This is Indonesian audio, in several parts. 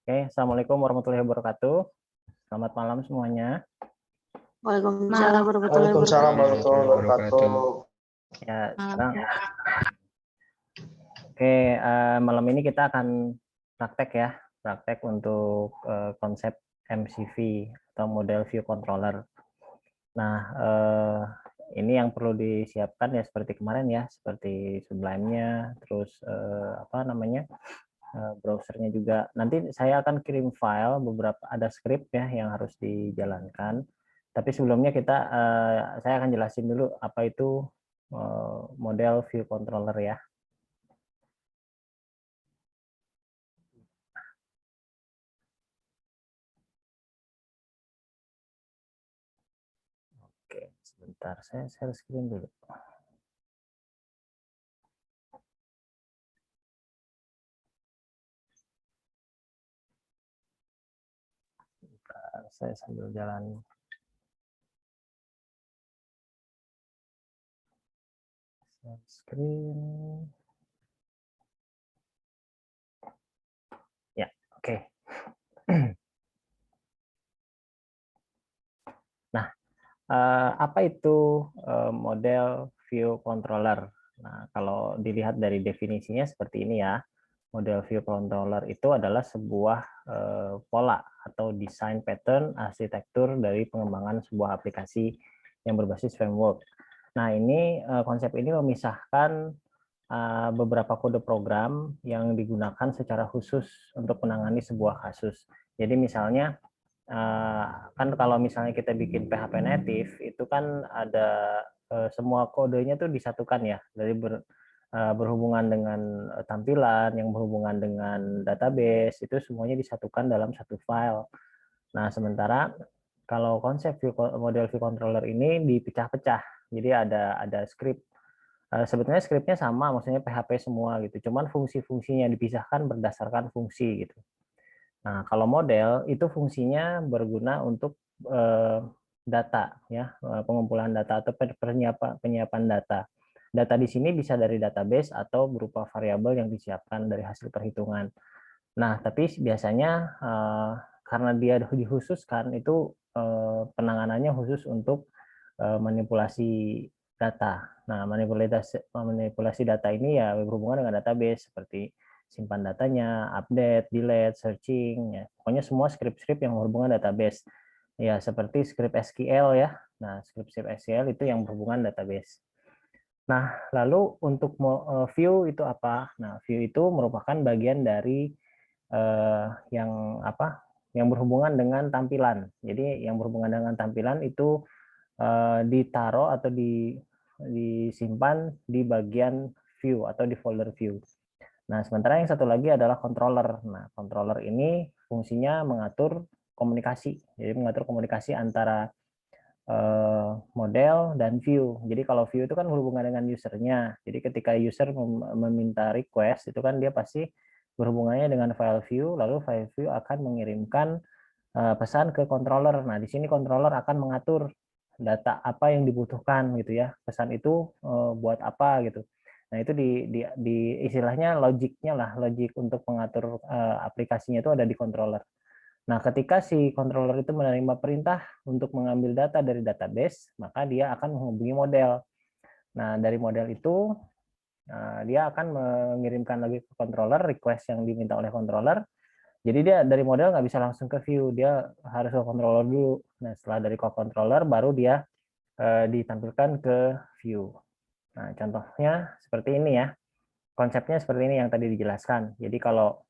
Oke, Assalamualaikum warahmatullahi wabarakatuh. Selamat malam semuanya. Waalaikumsalam warahmatullahi Waalaikumsalam wabarakatuh. warahmatullahi wabarakatuh. Ya, sekarang. Oke, malam ini kita akan praktek ya, praktek untuk konsep MCV atau model view controller. Nah, ini yang perlu disiapkan ya seperti kemarin ya, seperti Sublime-nya, terus apa namanya? Browsernya juga. Nanti saya akan kirim file beberapa, ada script ya yang harus dijalankan. Tapi sebelumnya saya akan jelasin dulu apa itu model view controller ya. Oke, sebentar saya share screen dulu. Saya sambil jalan. Share screen. Ya, oke. Nah, apa itu model view controller? Nah, kalau dilihat dari definisinya seperti ini ya. Model view controller itu adalah sebuah pola atau design pattern arsitektur dari pengembangan sebuah aplikasi yang berbasis framework. Nah, ini konsep ini memisahkan beberapa kode program yang digunakan secara khusus untuk menangani sebuah kasus. Jadi misalnya kan kalau misalnya kita bikin PHP native itu kan ada semua kodenya tuh disatukan ya, dari berhubungan dengan tampilan, yang berhubungan dengan database, itu semuanya disatukan dalam satu file. Nah, sementara kalau konsep model view controller ini dipecah-pecah. Jadi ada script. Sebetulnya scriptnya sama, maksudnya PHP semua gitu. Cuman fungsi-fungsinya dipisahkan berdasarkan fungsi gitu. Nah, kalau model itu fungsinya berguna untuk data ya, pengumpulan data atau penyiapan data. Data di sini bisa dari database atau berupa variabel yang disiapkan dari hasil perhitungan. Nah, tapi biasanya karena dia dikhususkan itu penanganannya khusus untuk manipulasi data. Nah, manipulasi data ini ya berhubungan dengan database seperti simpan datanya, update, delete, searching, ya. Pokoknya semua script-script yang berhubungan database. Ya, seperti script SQL ya. Nah, script SQL itu yang berhubungan database. Nah, lalu untuk view itu apa? Nah, view itu merupakan bagian dari yang apa? Yang berhubungan dengan tampilan. Jadi yang berhubungan dengan tampilan itu ditaruh atau disimpan di bagian view atau di folder view. Nah, sementara yang satu lagi adalah controller. Nah, controller ini fungsinya mengatur komunikasi. Jadi mengatur komunikasi antara model dan view. Jadi kalau view itu kan berhubungan dengan usernya. Jadi ketika user meminta request, itu kan dia pasti berhubungannya dengan file view, lalu file view akan mengirimkan pesan ke controller. Nah, di sini controller akan mengatur data apa yang dibutuhkan gitu ya. Pesan itu buat apa gitu. Nah, itu di istilahnya logiknya lah, logik untuk mengatur aplikasinya itu ada di controller. Nah, ketika si controller itu menerima perintah untuk mengambil data dari database, maka dia akan menghubungi model. Nah, dari model itu dia akan mengirimkan lagi ke controller request yang diminta oleh controller. Jadi dia dari model nggak bisa langsung ke view, dia harus ke controller dulu. Nah, setelah dari ke controller baru dia ditampilkan ke view. Nah, contohnya seperti ini ya. Konsepnya seperti ini yang tadi dijelaskan. Jadi kalau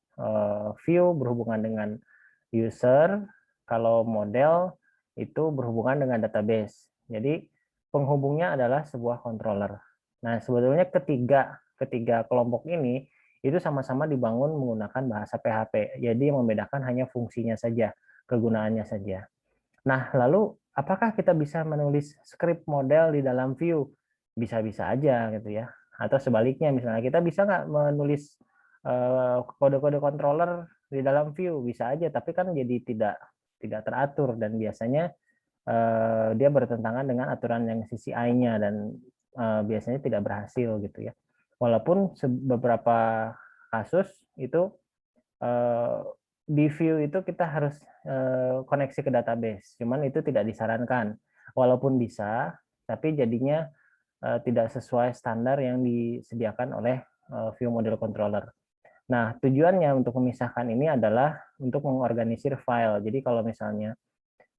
view berhubungan dengan user, kalau model itu berhubungan dengan database. Jadi penghubungnya adalah sebuah controller. Nah, sebetulnya ketiga kelompok ini itu sama-sama dibangun menggunakan bahasa PHP. Jadi yang membedakan hanya fungsinya saja, kegunaannya saja. Nah, lalu apakah kita bisa menulis script model di dalam view? Bisa-bisa aja gitu ya. Atau sebaliknya, misalnya kita bisa nggak menulis kode-kode controller di dalam view? Bisa aja, tapi kan jadi tidak teratur dan biasanya dia bertentangan dengan aturan yang CCI-nya dan biasanya tidak berhasil gitu ya. Walaupun beberapa kasus itu di view itu kita harus koneksi ke database, cuman itu tidak disarankan. Walaupun bisa, tapi jadinya tidak sesuai standar yang disediakan oleh view model controller. Nah, tujuannya untuk memisahkan ini adalah untuk mengorganisir file. Jadi kalau misalnya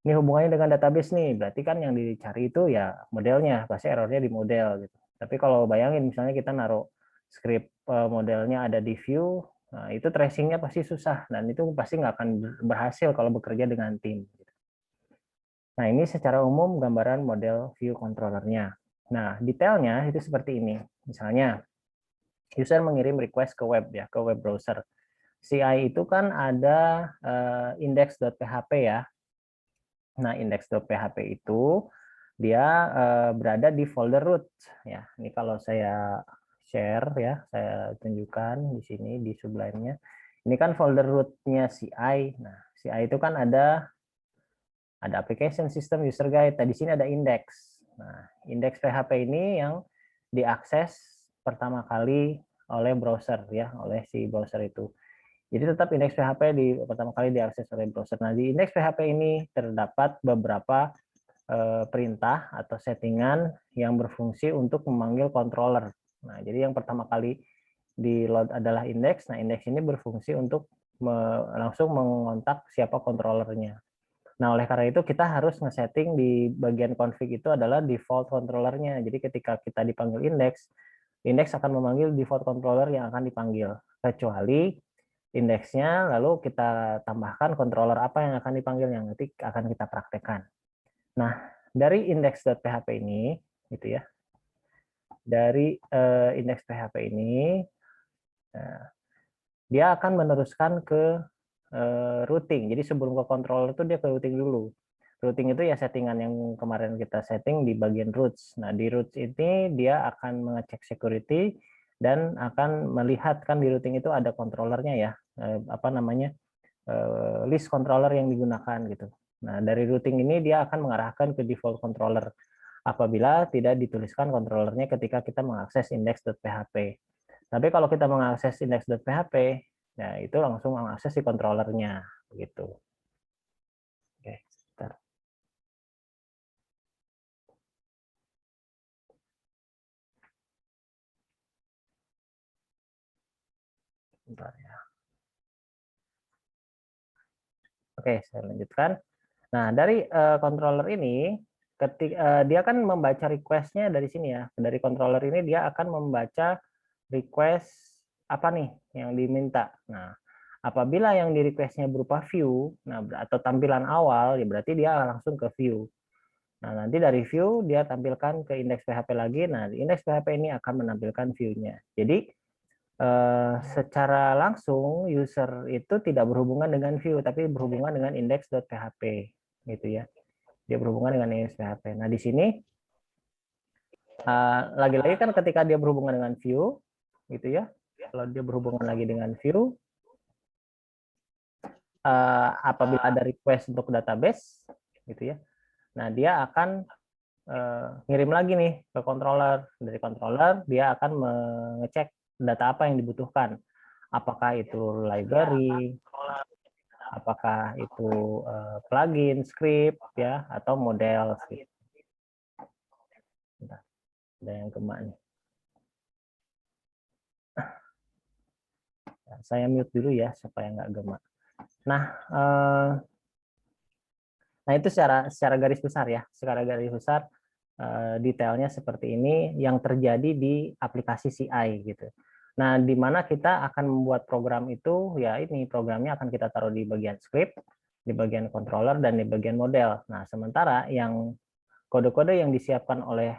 ini hubungannya dengan database nih, berarti kan yang dicari itu ya modelnya, pasti errornya di model gitu. Tapi kalau bayangin misalnya kita naruh script modelnya ada di view, nah itu tracingnya pasti susah dan itu pasti nggak akan berhasil kalau bekerja dengan tim. Nah, ini secara umum gambaran model view controllernya. Nah, detailnya itu seperti ini. Misalnya, user mengirim request ke web ya, ke web browser. CI itu kan ada index.php ya. Nah, index.php itu dia berada di folder root ya. Ini kalau saya share ya, saya tunjukkan di sini di Sublime-nya. Ini kan folder root-nya CI. Nah, CI itu kan ada application system user guide. Nah, di sini ada index. Nah, index PHP ini yang diakses pertama kali oleh browser ya, oleh si browser itu. Jadi tetap indeks PHP di pertama kali diakses oleh browser. Nah, di indeks PHP ini terdapat beberapa perintah atau settingan yang berfungsi untuk memanggil controller. Nah, jadi yang pertama kali di load adalah indeks. Nah, indeks ini berfungsi untuk langsung mengontak siapa controllernya. Nah, oleh karena itu kita harus nge-setting di bagian config itu adalah default controllernya. Jadi ketika kita dipanggil indeks, indeks akan memanggil default controller yang akan dipanggil. Kecuali indeksnya lalu kita tambahkan controller apa yang akan dipanggil yang nanti akan kita praktekkan. Nah, dari index.php ini gitu ya. Dari indeks PHP ini dia akan meneruskan ke routing. Jadi sebelum ke controller itu dia ke routing dulu. Routing itu ya settingan yang kemarin kita setting di bagian routes. Nah, di routes ini dia akan mengecek security dan akan melihat kan di routing itu ada controllernya ya, apa namanya, list controller yang digunakan gitu. Nah, dari routing ini dia akan mengarahkan ke default controller apabila tidak dituliskan controllernya ketika kita mengakses index.php. Tapi kalau kita mengakses index.php, ya itu langsung mengakses si controllernya gitu. Oke, sebentar. Sebentar ya. Oke, saya lanjutkan. Nah, dari controller ini, dia kan membaca request-nya dari sini ya. Dari controller ini dia akan membaca request apa nih yang diminta. Nah, apabila yang di request-nya berupa view, nah atau tampilan awal, ya berarti dia langsung ke view. Nah, nanti dari view dia tampilkan ke indeks PHP lagi. Nah, di indeks PHP ini akan menampilkan view-nya. Jadi, secara langsung user itu tidak berhubungan dengan view, tapi berhubungan dengan index.php gitu ya. Dia berhubungan dengan index PHP. Nah, di sini lagi-lagi kan ketika dia berhubungan dengan view gitu ya. Kalau dia berhubungan lagi dengan view, apabila ada request untuk database gitu ya. Nah, dia akan ngirim lagi nih ke controller. Dari controller dia akan mengecek data apa yang dibutuhkan. Apakah itu library, apakah itu plugin, script ya, atau model gitu. Bentar, ada yang gema nih. Saya mute dulu ya supaya nggak gema. Nah, nah itu secara garis besar ya, secara garis besar detailnya seperti ini yang terjadi di aplikasi CI gitu. Nah, di mana kita akan membuat program itu, ya ini programnya akan kita taruh di bagian script, di bagian controller, dan di bagian model. Nah, sementara yang kode-kode yang disiapkan oleh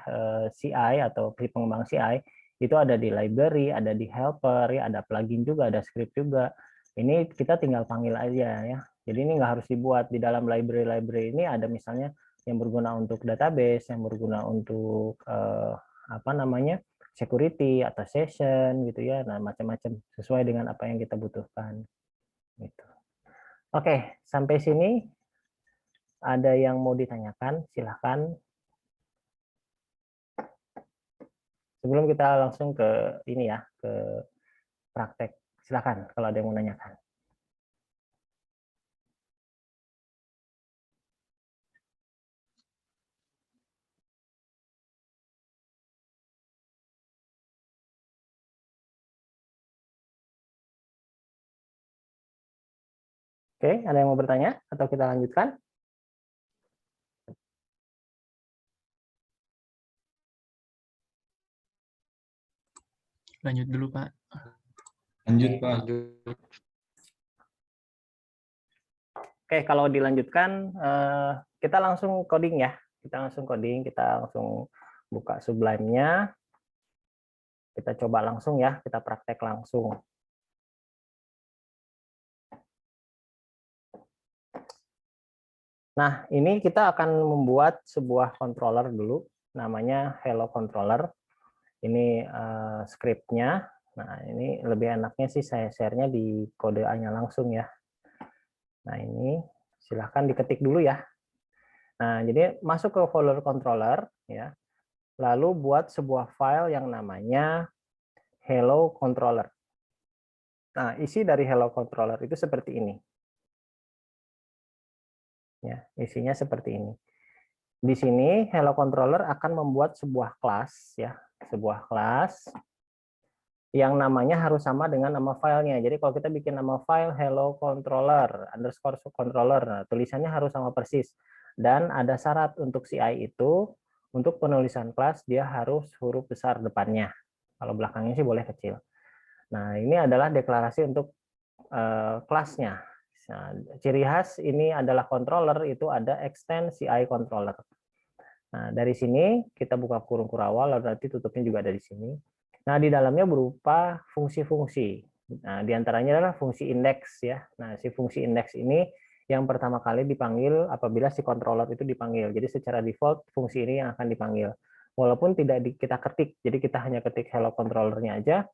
CI atau pengembang CI itu ada di library, ada di helper, ya ada plugin juga, ada script juga. Ini kita tinggal panggil aja ya. Jadi ini nggak harus dibuat di dalam library ini ada misalnya yang berguna untuk database, yang berguna untuk apa namanya security atau session gitu ya, nah macam-macam sesuai dengan apa yang kita butuhkan. Gitu. Oke, sampai sini ada yang mau ditanyakan, silahkan. Sebelum kita langsung ke ini ya, ke praktek, silahkan kalau ada yang mau nanyakan. Oke, ada yang mau bertanya atau kita lanjutkan? Lanjut dulu, Pak. Lanjut, Pak. Oke, kalau dilanjutkan, kita langsung coding ya. Kita langsung coding, kita langsung buka Sublime-nya. Kita coba langsung ya, kita praktek langsung. Nah, ini kita akan membuat sebuah controller dulu, namanya Hello Controller. Ini script-nya. Nah, ini lebih enaknya sih saya share-nya di kode A-nya langsung ya. Nah, ini silahkan diketik dulu ya. Nah, jadi masuk ke folder controller ya. Lalu buat sebuah file yang namanya Hello Controller. Nah, isi dari Hello Controller itu seperti ini. Ya, isinya seperti ini. Di sini Hello Controller akan membuat sebuah kelas ya, sebuah kelas yang namanya harus sama dengan nama filenya. Jadi kalau kita bikin nama file hello controller underscore controller, nah, tulisannya harus sama persis. Dan ada syarat untuk CI itu, untuk penulisan kelas dia harus huruf besar depannya. Kalau belakangnya sih boleh kecil. Nah, ini adalah deklarasi untuk kelasnya. Nah, ciri khas ini adalah controller, itu ada extend CI controller. Nah, dari sini kita buka kurung kurawal, lalu nanti tutupnya juga ada di sini. Nah, di dalamnya berupa fungsi-fungsi. Nah, diantaranya adalah fungsi indeks ya. Nah, si fungsi indeks ini yang pertama kali dipanggil apabila si controller itu dipanggil. Jadi secara default fungsi ini yang akan dipanggil. Walaupun tidak kita ketik, jadi kita hanya ketik hello controllernya aja,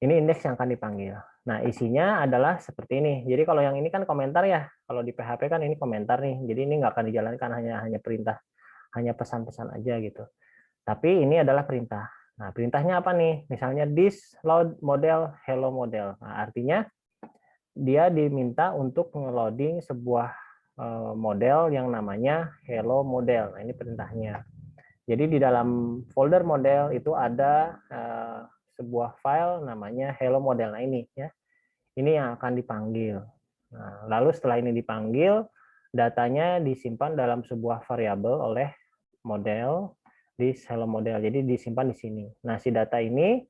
ini indeks yang akan dipanggil. Nah, isinya adalah seperti ini. Jadi kalau yang ini kan komentar ya. Kalau di PHP kan ini komentar nih. Jadi ini nggak akan dijalankan, hanya perintah, hanya pesan-pesan aja gitu. Tapi ini adalah perintah. Nah, perintahnya apa nih? Misalnya this load model hello model. Nah, artinya dia diminta untuk nge-loading sebuah model yang namanya hello model. Nah, ini perintahnya. Jadi di dalam folder model itu ada sebuah file namanya hello model. Nah, ini ya. Ini yang akan dipanggil. Nah, lalu setelah ini dipanggil, datanya disimpan dalam sebuah variabel oleh model di hello model. Jadi disimpan di sini. Nah, si data ini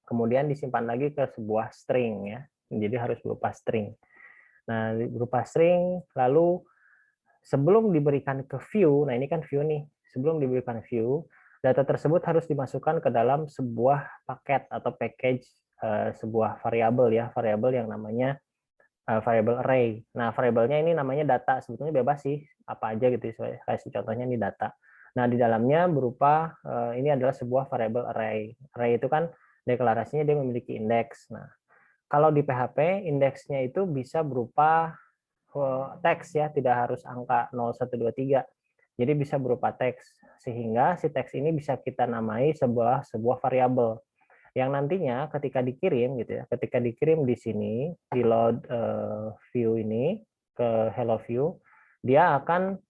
kemudian disimpan lagi ke sebuah string ya. Jadi harus berupa string. Nah, berupa string lalu sebelum diberikan ke view, nah ini kan view nih. Sebelum diberikan view, data tersebut harus dimasukkan ke dalam sebuah paket atau package sebuah variabel ya, variabel yang namanya variabel array. Nah, variabelnya ini namanya data, sebetulnya bebas sih, apa aja gitu. Saya kasih contohnya ini data. Nah, di dalamnya berupa ini adalah sebuah variabel array. Array itu kan deklarasinya dia memiliki indeks. Nah, kalau di PHP indeksnya itu bisa berupa teks ya, tidak harus angka 0, 1, 2, 3. Jadi bisa berupa teks, sehingga si teks ini bisa kita namai sebuah variabel yang nantinya ketika dikirim gitu ya, ketika dikirim di sini di load view ini ke hello view, dia akan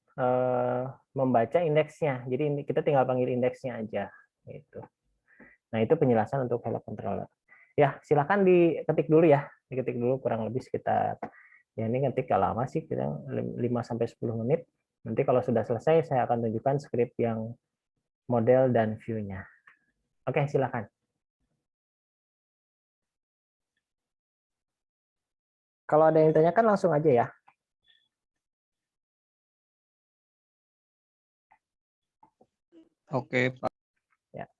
membaca indeksnya. Jadi ini kita tinggal panggil indeksnya aja gitu. Nah, itu penjelasan untuk hello controller. Ya, silakan diketik dulu ya. Diketik dulu kurang lebih sekitar, ya ini ngetik gak lama sih, kita 5 sampai 10 menit. Nanti kalau sudah selesai saya akan tunjukkan script yang model dan view-nya. Oke, silakan. Kalau ada yang ditanyakan langsung aja ya. Oke, Pak. Ya.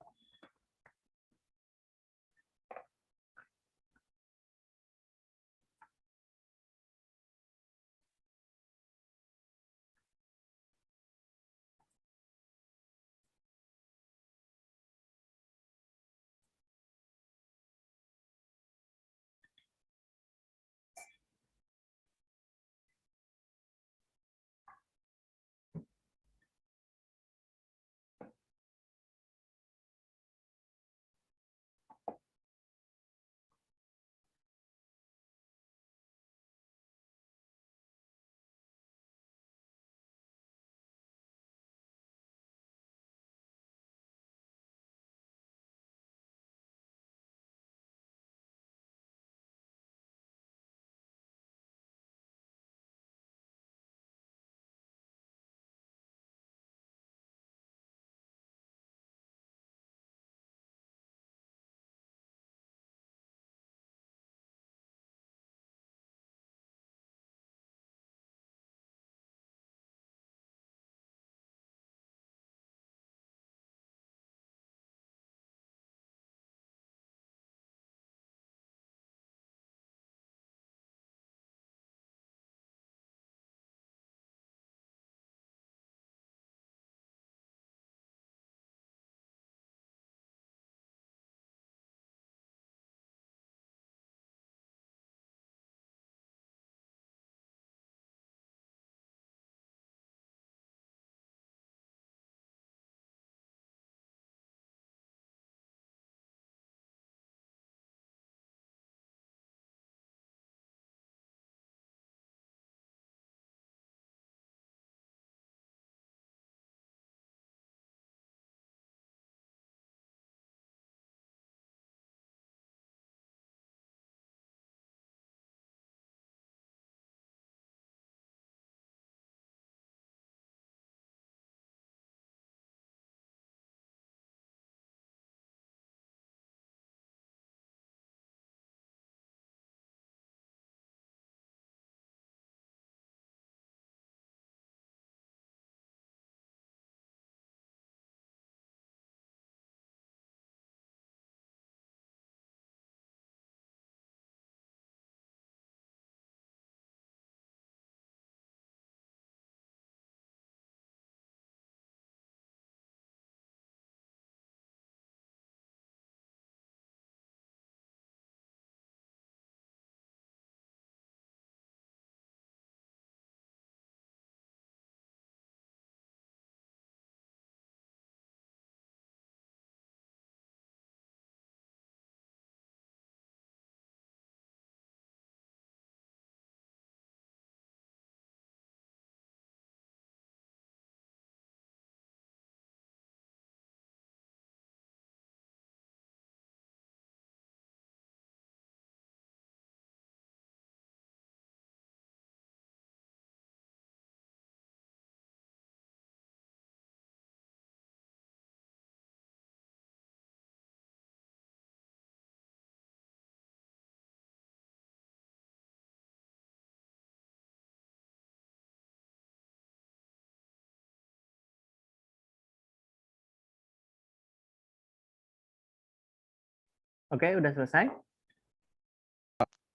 Oke, udah selesai?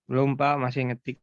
Belum Pak, masih ngetik.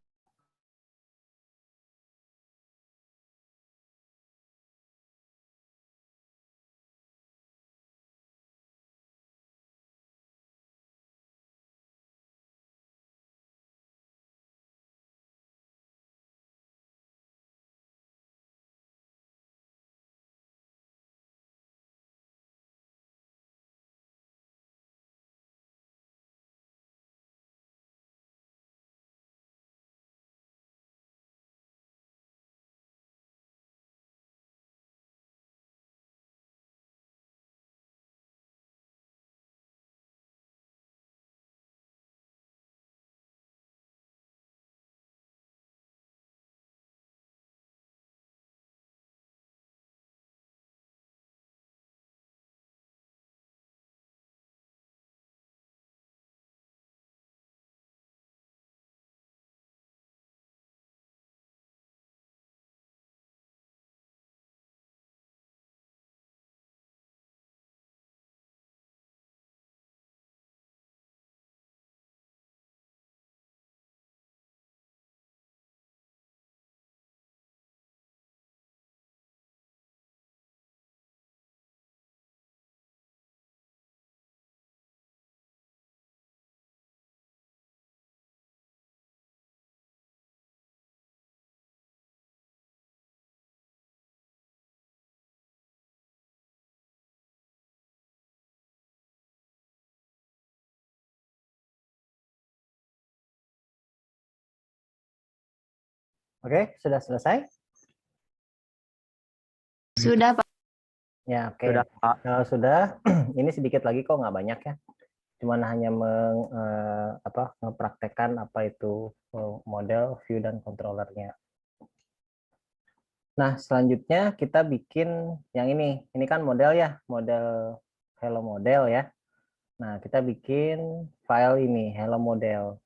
Oke, sudah selesai? Sudah, Pak. Ya, oke. Sudah Pak. Kalau sudah, ini sedikit lagi kok, nggak banyak ya. Cuman hanya mempraktekkan apa itu model, view, dan controllernya. Nah, selanjutnya kita bikin yang ini. Ini kan model ya, model Hello Model ya. Nah, kita bikin file ini, Hello Model.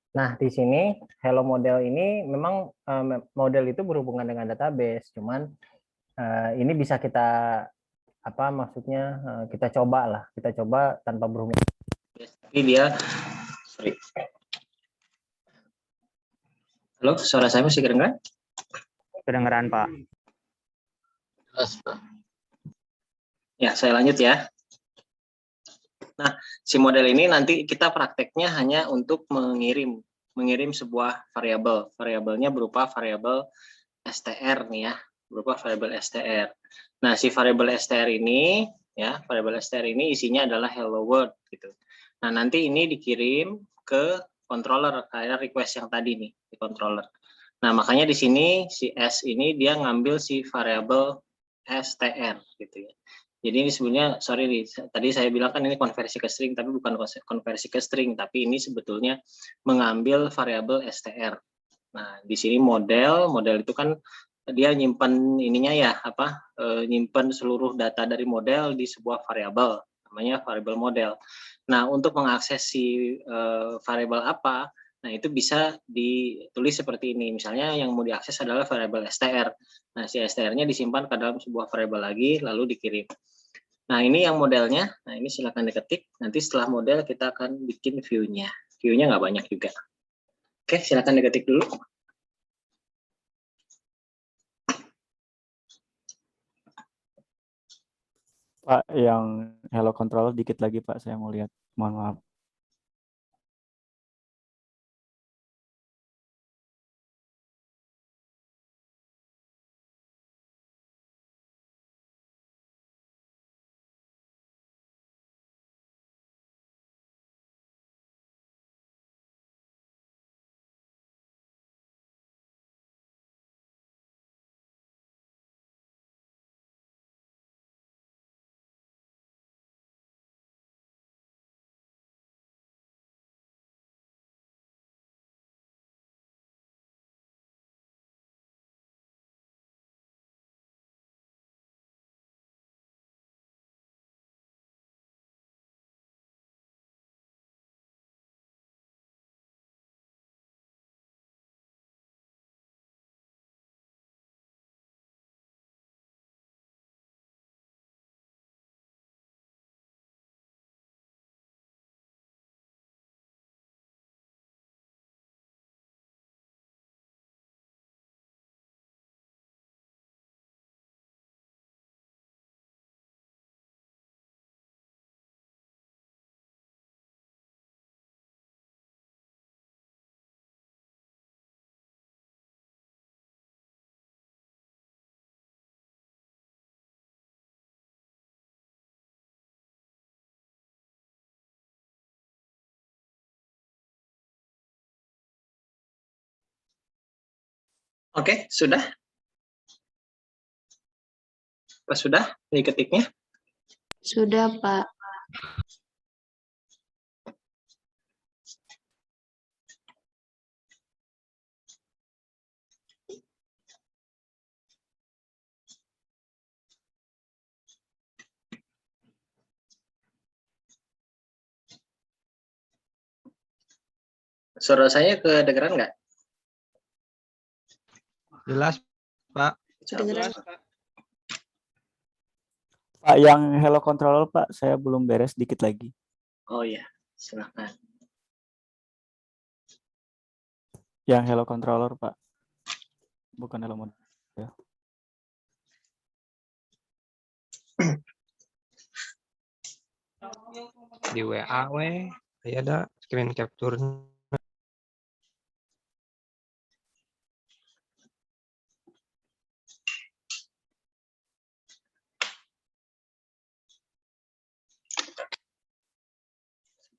Nah, di sini Hello Model ini memang model itu berhubungan dengan database, cuman ini bisa kita maksudnya kita coba lah, kita coba tanpa berhubungan. Tapi dia, sorry. Halo, suara saya masih kedengaran? Kedengeran Pak. Ya, saya lanjut ya. Nah, si model ini nanti kita prakteknya hanya untuk mengirim sebuah variabel. Variabelnya berupa variabel str nih ya, berupa variabel str. Nah, si variabel str ini ya, variabel str ini isinya adalah hello world gitu. Nah, nanti ini dikirim ke controller kayak request yang tadi nih di controller. Nah, makanya di sini si s ini dia ngambil si variabel str gitu ya. Jadi ini sebenarnya, sorry nih, tadi saya bilang kan ini konversi ke string, tapi bukan konversi ke string, tapi ini sebetulnya mengambil variabel str. Nah, di sini model itu kan dia nyimpan ininya ya, nyimpan seluruh data dari model di sebuah variabel, namanya variabel model. Nah, untuk mengakses si variabel apa, nah itu bisa ditulis seperti ini. Misalnya yang mau diakses adalah variabel str. Nah, si str-nya disimpan ke dalam sebuah variabel lagi, lalu dikirim. Nah, ini yang modelnya. Nah, ini silakan diketik. Nanti setelah model kita akan bikin view-nya. View-nya nggak banyak juga. Oke, silakan diketik dulu. Pak, yang Hello Controller dikit lagi Pak, saya mau lihat. Mohon maaf. Oke, sudah? Apa sudah diketiknya? Sudah, Pak. Suara saya kedengeran nggak? Jelas, Pak. Kedengeran. Pak, yang hello controller Pak, saya belum beres dikit lagi. Oh ya, silakan. Yang hello controller Pak, bukan hello model. Di WA we. Saya ada screen capture.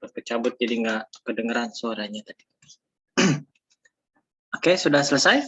Kecabut jadi nggak kedengeran suaranya tadi. Oke, sudah selesai?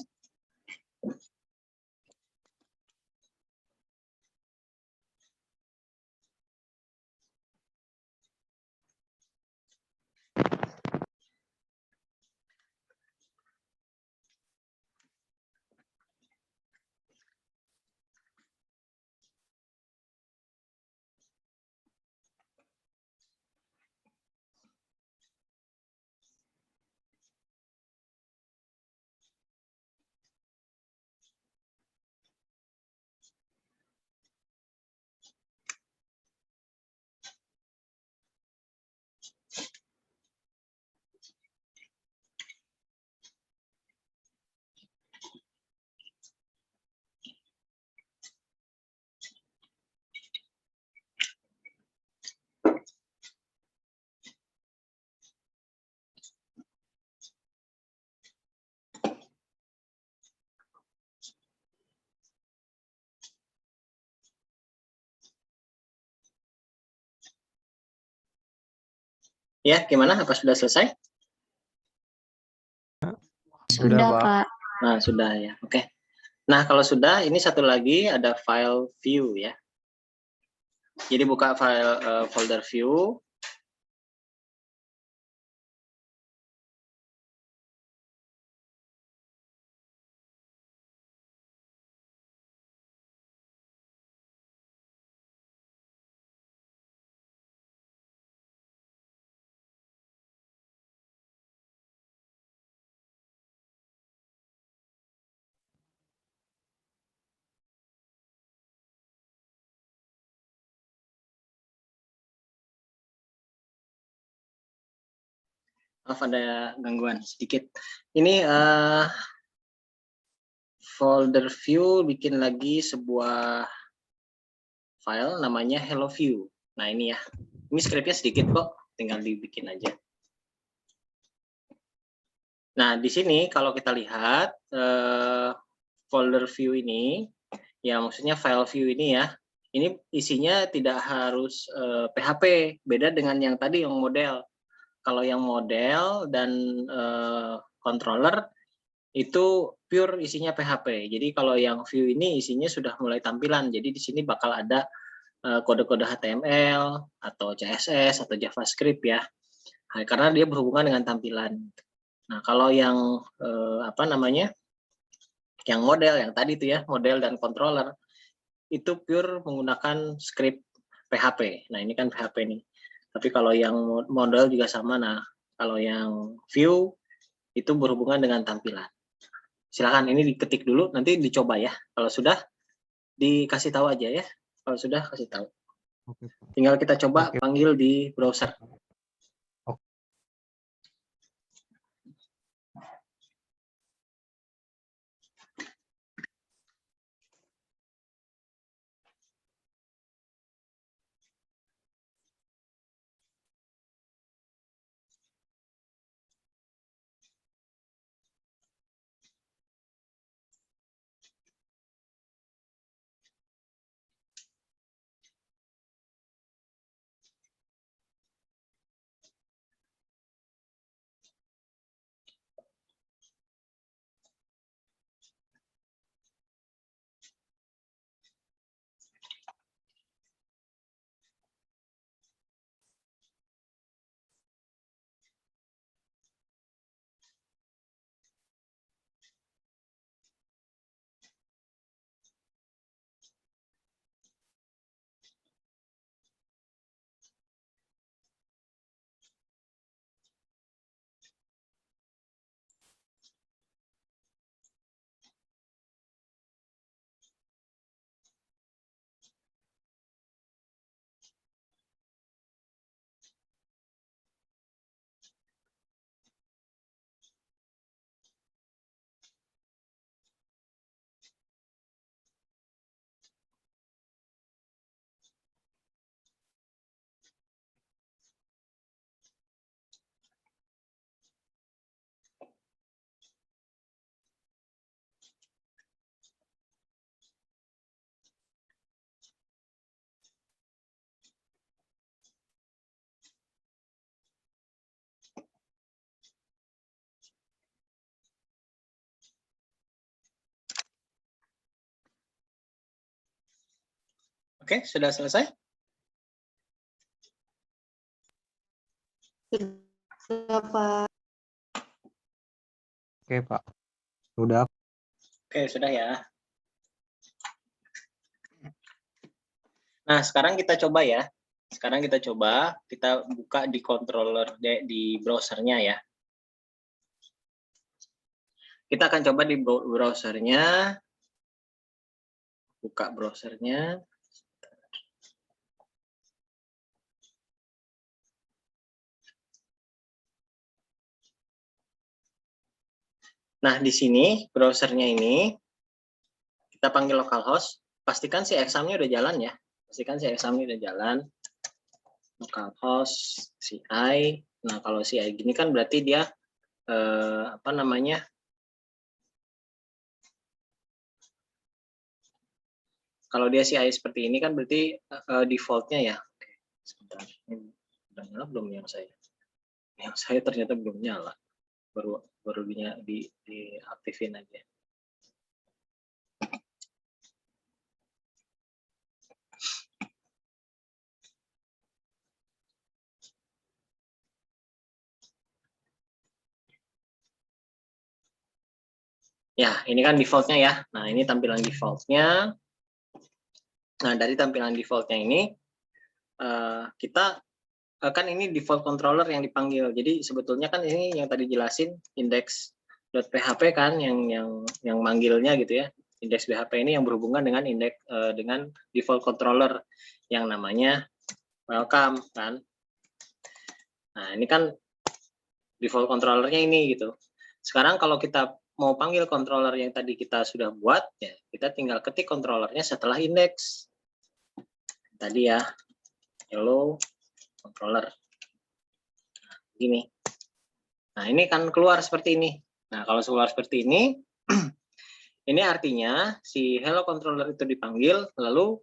Ya, gimana? Apa sudah selesai? Sudah, Pak. Nah, sudah ya. Oke. Nah, kalau sudah, ini satu lagi ada file view ya. Jadi buka file folder view. Maaf ada gangguan sedikit. Ini folder view bikin lagi sebuah file namanya hello view. Nah ini ya. Ini scriptnya sedikit kok, tinggal dibikin aja. Nah di sini kalau kita lihat folder view ini, ya maksudnya file view ini ya, ini isinya tidak harus PHP, beda dengan yang tadi yang model. Kalau yang model dan controller itu pure isinya PHP. Jadi kalau yang view ini isinya sudah mulai tampilan. Jadi di sini bakal ada kode-kode HTML atau CSS atau JavaScript ya. Nah, karena dia berhubungan dengan tampilan. Nah, kalau yang apa namanya? Yang model yang tadi itu ya, model dan controller itu pure menggunakan script PHP. Nah, ini kan PHP nih. Tapi kalau yang model juga sama. Nah, kalau yang view itu berhubungan dengan tampilan. Silakan ini diketik dulu, nanti dicoba ya. Kalau sudah dikasih tahu aja ya. Kalau sudah kasih tahu. Tinggal kita coba panggil di browser. Oke, sudah selesai? Sudah, Pak. Oke, Pak. Udah. Oke, sudah ya. Nah, sekarang kita coba ya. Sekarang kita coba, kita buka di controller di browsernya ya. Kita akan coba di browsernya. Buka browsernya. Nah, di sini browsernya ini kita panggil localhost. Pastikan si examnya udah jalan ya. Pastikan si examnya udah jalan. Localhost CI. Nah, kalau CI gini kan berarti dia apa namanya? Kalau dia CI seperti ini kan berarti defaultnya ya. Oke, sebentar. Udah nyala belum yang saya? Yang saya ternyata belum nyala. Baru diaktifin aja. Ya, ini kan defaultnya ya. Nah, ini tampilan defaultnya. Nah, dari tampilan defaultnya ini, kita kan ini default controller yang dipanggil. Jadi sebetulnya kan ini yang tadi jelasin index.php kan yang manggilnya gitu ya. Index PHP ini yang berhubungan dengan dengan default controller yang namanya welcome kan. Nah, ini kan default controllernya ini gitu. Sekarang kalau kita mau panggil controller yang tadi kita sudah buat, ya kita tinggal ketik controllernya setelah index. Tadi ya, hello controller. Nah, gini. Nah, ini kan keluar seperti ini. Nah, kalau keluar seperti ini, ini artinya si hello controller itu dipanggil, lalu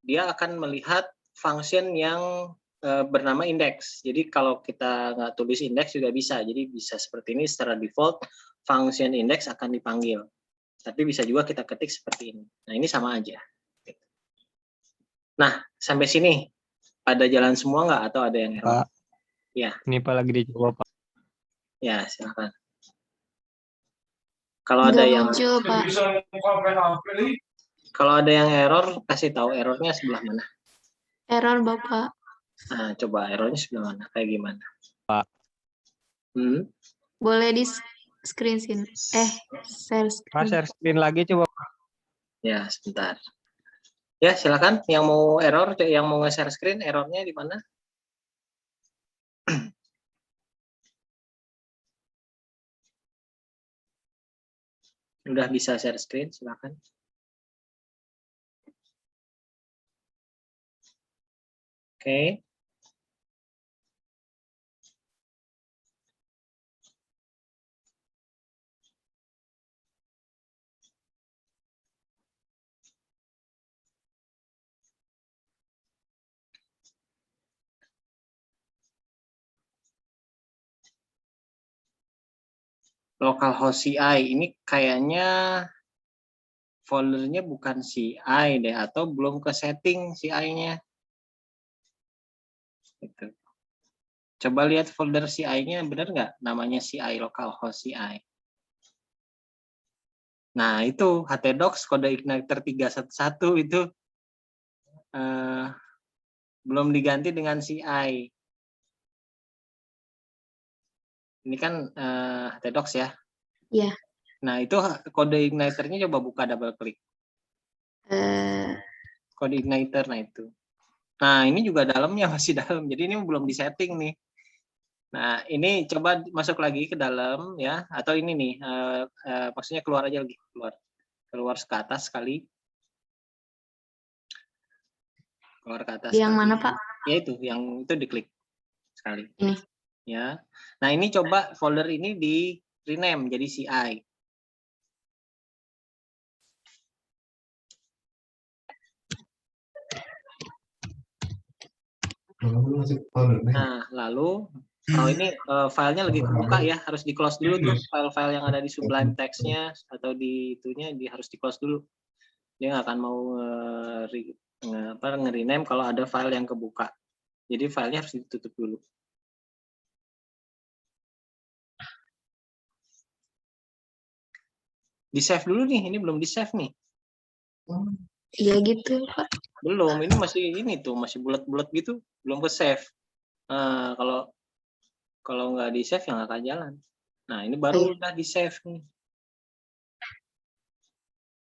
dia akan melihat function yang bernama index. Jadi kalau kita nggak tulis index juga bisa. Jadi bisa seperti ini secara default function index akan dipanggil. Tapi bisa juga kita ketik seperti ini. Nah, ini sama aja. Nah, sampai sini pada jalan semua nggak atau ada yang error? Pak. Ya. Ini Pak lagi dicoba, Pak. Ya, silakan. Kalau ada yang muncul, Pak. Kalau ada yang error, kasih tahu errornya sebelah mana. Error, Bapak. Nah, coba errornya sebelah mana? Kayak gimana? Pak. Boleh di screen sini. Share screen. Pak, share screen lagi coba. Ya, sebentar. Ya, silakan. Yang mau error, yang mau nge-share screen, errornya di mana? Udah bisa share screen, silakan. Oke. Localhost CI ini kayaknya foldernya bukan CI deh, atau belum ke setting CI-nya. Gitu. Coba lihat folder CI-nya, benar nggak namanya CI localhost CI. Nah, itu htdocs kode igniter 311 itu belum diganti dengan CI. Ini kan htdocs ya? Iya. Nah, itu kode igniternya coba buka double klik. Kode igniter, nah itu. Nah, ini juga dalamnya masih dalam, jadi ini belum disetting nih. Nah, ini coba masuk lagi ke dalam ya, atau ini nih, maksudnya keluar aja lagi, keluar ke atas sekali. Keluar ke atas. Yang mana, Pak? Ya itu, yang itu diklik sekali. Ini. Ya. Nah, ini coba folder ini di rename jadi CI. Nah, lalu ini filenya lagi kebuka ya, harus di close dulu tuh file-file yang ada di Sublime text-nya atau di itunya harus di close dulu. Dia nggak akan mau nge-rename kalau ada file yang kebuka. Jadi filenya harus ditutup dulu. Di save dulu nih, ini belum di save nih. Iya gitu, Pak. Belum, ini masih masih bulat-bulat gitu, belum ke save. Nah, kalau nggak di save ya nggak akan jalan. Nah, ini baru udah di save nih.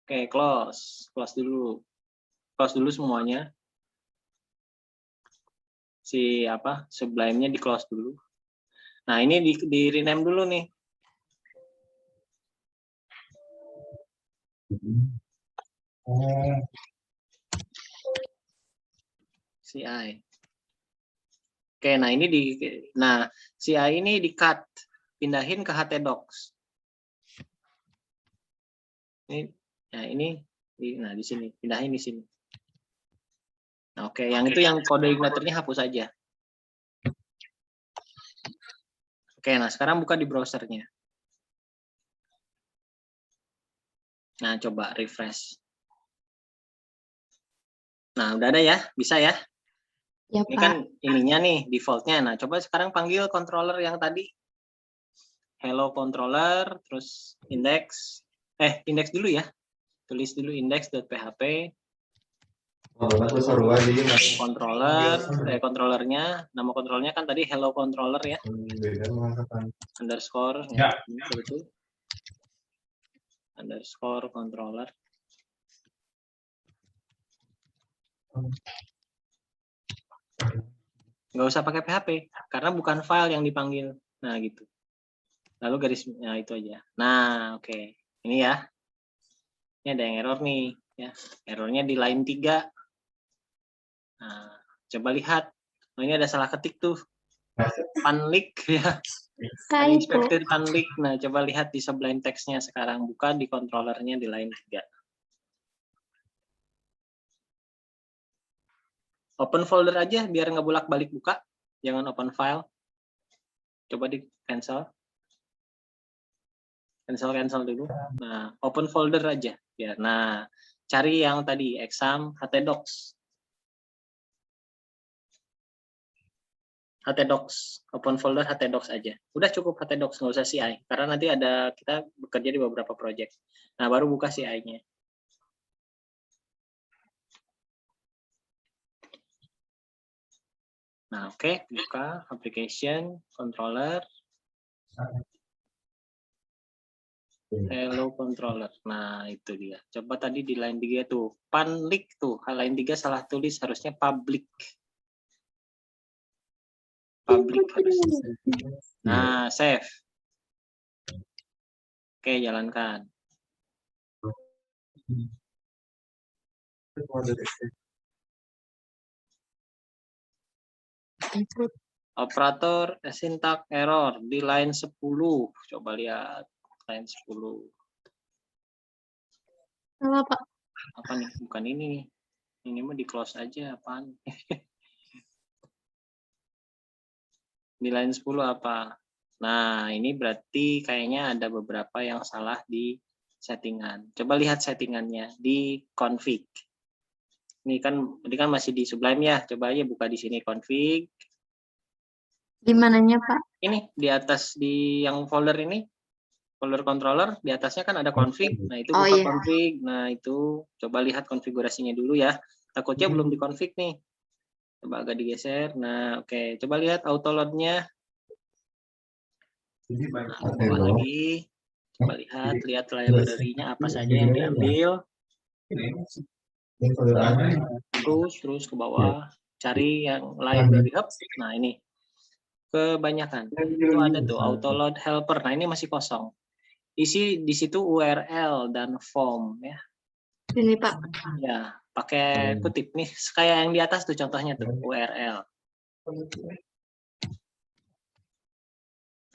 Oke, close dulu semuanya. Sublime-nya di close dulu. Nah, ini di rename dulu nih. CI. Oke, nah ini CI ini di cut, pindahin ke htdocs. Nah di sini, pindahin di sini. Nah, oke, yang itu yang kode igniternya hapus aja. Oke, nah sekarang buka di browsernya. Nah, coba refresh. Nah, udah ada ya, bisa ya. Ya, Ini Pak. kan ininya nih, defaultnya. Nah, coba sekarang panggil controller yang tadi. Hello controller, terus index dulu ya. Tulis dulu index.php. Controllernya, nama controllernya kan tadi hello controller ya. Underscore, ya, betul. Underscore controller. Nggak usah pakai PHP, karena bukan file yang dipanggil. Nah, gitu. Lalu garisnya itu aja. Nah, oke. Ini ya. Ini ada yang error nih. Ya. Errornya di line 3. Nah, coba lihat. Oh, ini ada salah ketik tuh. Panlik ya. Unexpected panlik. Nah, coba lihat di Sublime text-nya sekarang. Buka di controllernya di line 3. Open folder aja biar nggak bolak-balik buka. Jangan open file. Coba di cancel. Cancel dulu. Nah, open folder aja. Ya, nah, cari yang tadi exam htdocs. htdocs, open folder htdocs aja. Udah cukup htdocs, nggak usah CI. Karena nanti kita bekerja di beberapa project. Nah, baru buka CI-nya. Nah, oke, buka application, controller, hello controller. Nah, itu dia. Coba tadi di line 3 tuh, panlik tuh. Line 3 salah tulis, harusnya public. Public harusnya. Nah, save. Oke, jalankan. Operator syntax error di line 10. Coba lihat line 10. Salah, Pak. Apa nih? Bukan ini nih. Ini mah di close aja, apaan? Di line 10 apa? Nah, ini berarti kayaknya ada beberapa yang salah di settingan. Coba lihat settingannya di config. Ini kan masih di Sublime ya. Coba aja buka di sini config. Di mananya, Pak? Ini di atas di yang folder ini, folder controller, di atasnya kan ada config. Nah, itu buka config. Nah, itu coba lihat konfigurasinya dulu ya. Takutnya belum dikonfig nih. Coba agak digeser. Nah, oke. Coba lihat auto load-nya. Nah, coba lagi. Coba lihat library-nya apa saja yang diambil. Terus ke bawah. Cari yang library hub. Nah, ini. Kebanyakan. Itu ada tuh auto load helper. Nah, ini masih kosong. Isi di situ URL dan form ya. Ini, Pak. Ya, pakai kutip nih kayak yang di atas tuh contohnya tuh URL.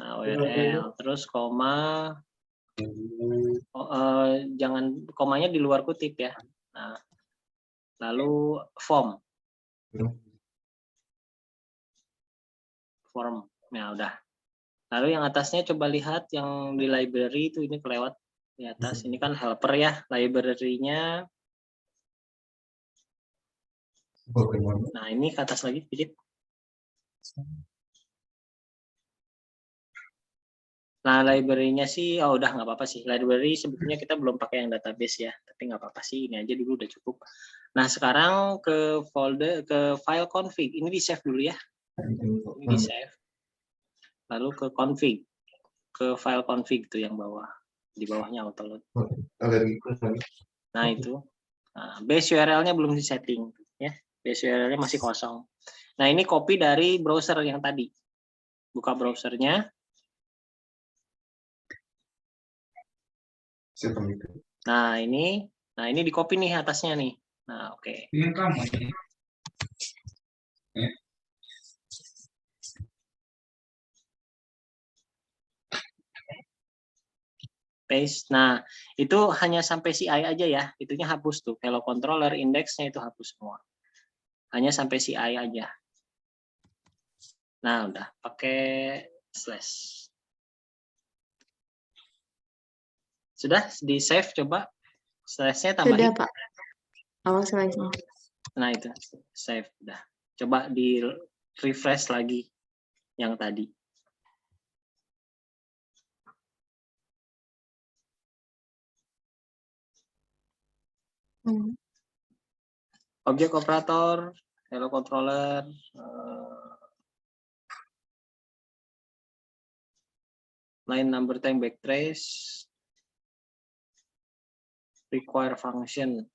Nah, URL terus koma. Jangan komanya di luar kutip ya. Nah, lalu form. Nah, udah. Lalu yang atasnya coba lihat yang di library itu ini kelewat di atas. Ini kan helper ya, library-nya Nah, ini ke atas lagi sedikit. Nah, library-nya sih, oh udah nggak apa-apa sih. Library sebetulnya kita belum pakai yang database ya, tapi nggak apa-apa sih. Ini aja dulu udah cukup. Nah, sekarang ke folder, ke file config. Ini di save dulu ya. Ini di save. Lalu ke config, ke file config tuh yang bawah, di bawahnya autoload. Nah itu, nah, base URL-nya belum disetting, ya. Base URL-nya masih kosong. Nah ini copy dari browser yang tadi. Buka browsernya. Nah ini di copy nih atasnya nih. Nah oke. Paste. Nah, itu hanya sampai CI aja ya. Itunya hapus tuh. Hello controller indeksnya itu hapus semua. Hanya sampai CI aja. Nah, udah pakai slash. Sudah di save coba. Slashnya tambahin. Sudah, Pak. Awal slide-nya. Nah, itu save udah. Coba di refresh lagi yang tadi. Objek operator, hello controller, line number time backtrace, require function.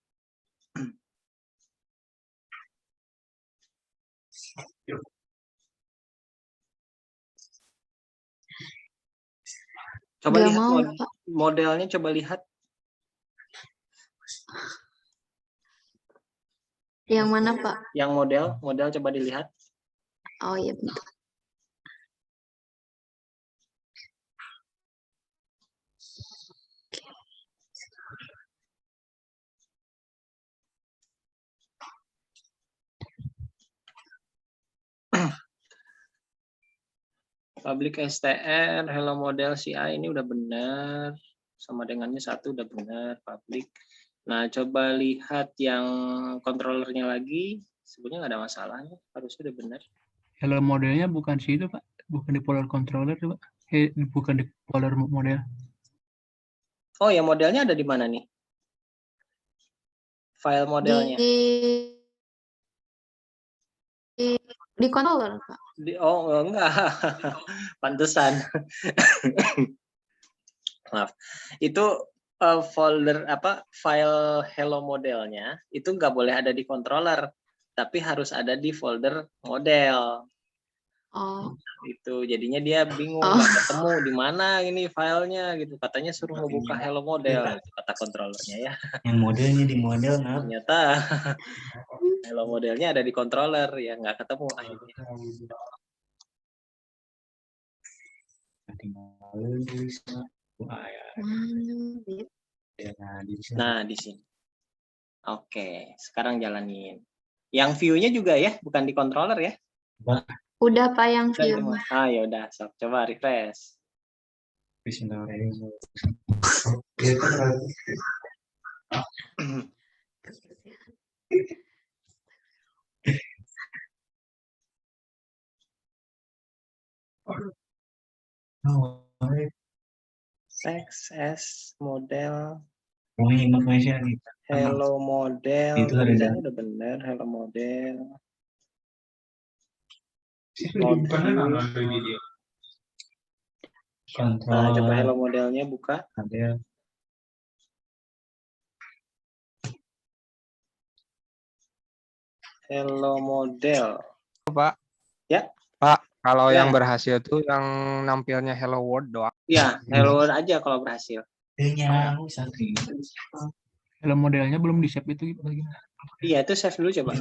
Coba Nggak lihat mau, Pak. modelnya, coba lihat. Yang mana, Pak? Yang model coba dilihat. Oh iya, bentar. Public str, hello model CI ini udah benar. Sama dengannya satu udah benar, public. Nah, coba lihat yang controllernya lagi. Sebenarnya nggak ada masalahnya, harusnya udah benar. Hello modelnya bukan situ Pak, bukan di folder controller Pak, bukan di folder model. Oh ya, modelnya ada di mana nih? File modelnya. Di controller, Pak. Oh enggak, pantesan. Maaf. Itu folder file hello modelnya itu nggak boleh ada di controller, tapi harus ada di folder model. Oh. Itu jadinya dia bingung nggak ketemu di mana ini filenya gitu. Katanya suruh ngebuka hello model gitu, kata controllernya ya. Yang modelnya di model Ternyata hello modelnya ada di controller ya, nggak ketemu akhirnya. Nah di sini. Oke, sekarang jalanin. Yang view-nya juga ya, bukan di controller ya? Udah Pak yang view. Ah ya udah, coba refresh. Text as model. Hello model. Itu ada Tulisannya udah benar, hello model. Nah, coba hello modelnya buka. Hello model. Pak. Ya. Pak, kalau Ya. yang berhasil tuh yang nampilnya hello world doang. Ya, hello world aja kalau berhasil. Hello modelnya belum di save itu bagaimana? Iya, itu save dulu coba.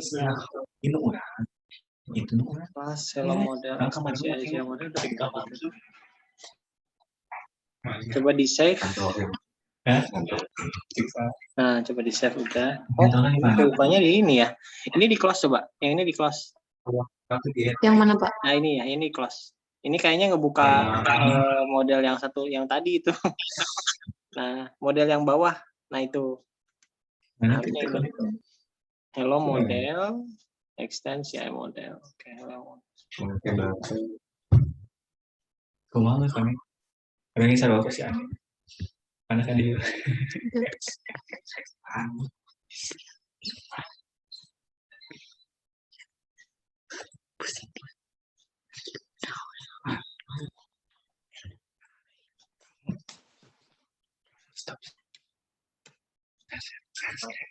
Pas hello model, spesialisasi model udah tinggal gitu. Coba di save. Nah, coba di save udah. Oh, rupanya di ini ya. Ini di close coba. Yang ini di close. Yang mana Pak? Nah ini ya, ini close. Ini kayaknya ngebuka model yang satu, yang tadi itu. Nah, model yang bawah. Nah itu. Nah, ini. Hello model. extend CI model. Oke, Oke, Bapak. Kumaha kami? Ada yang salah apa sih Ani? Karena kan dia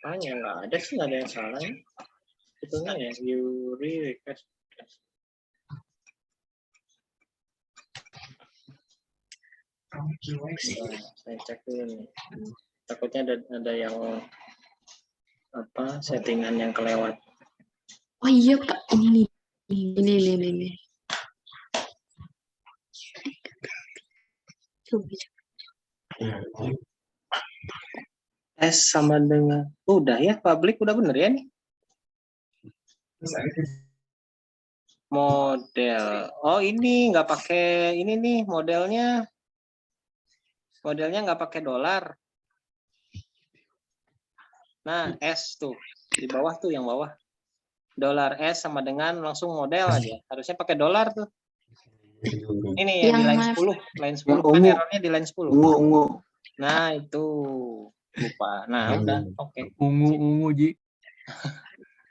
apanya nggak ada sih, nggak ada yang salah ya. Betulnya ya, you request. Saya cek dulu nih. Takutnya ada yang apa settingan yang kelewat. Oh iya Pak, ini nih. Ini. Coba. S sama dengan udah ya, public udah bener ya nih. Model. Oh ini nggak pakai ini nih modelnya. Modelnya nggak pakai dolar. Nah S tuh di bawah tuh yang bawah. Dolar S sama dengan langsung model aja. Harusnya pakai dolar tuh. Ini yang di line 10. Line 10 kan errornya di line 10. Ungu. Nah itu lupa. Nah udah oke. Ungu Ji.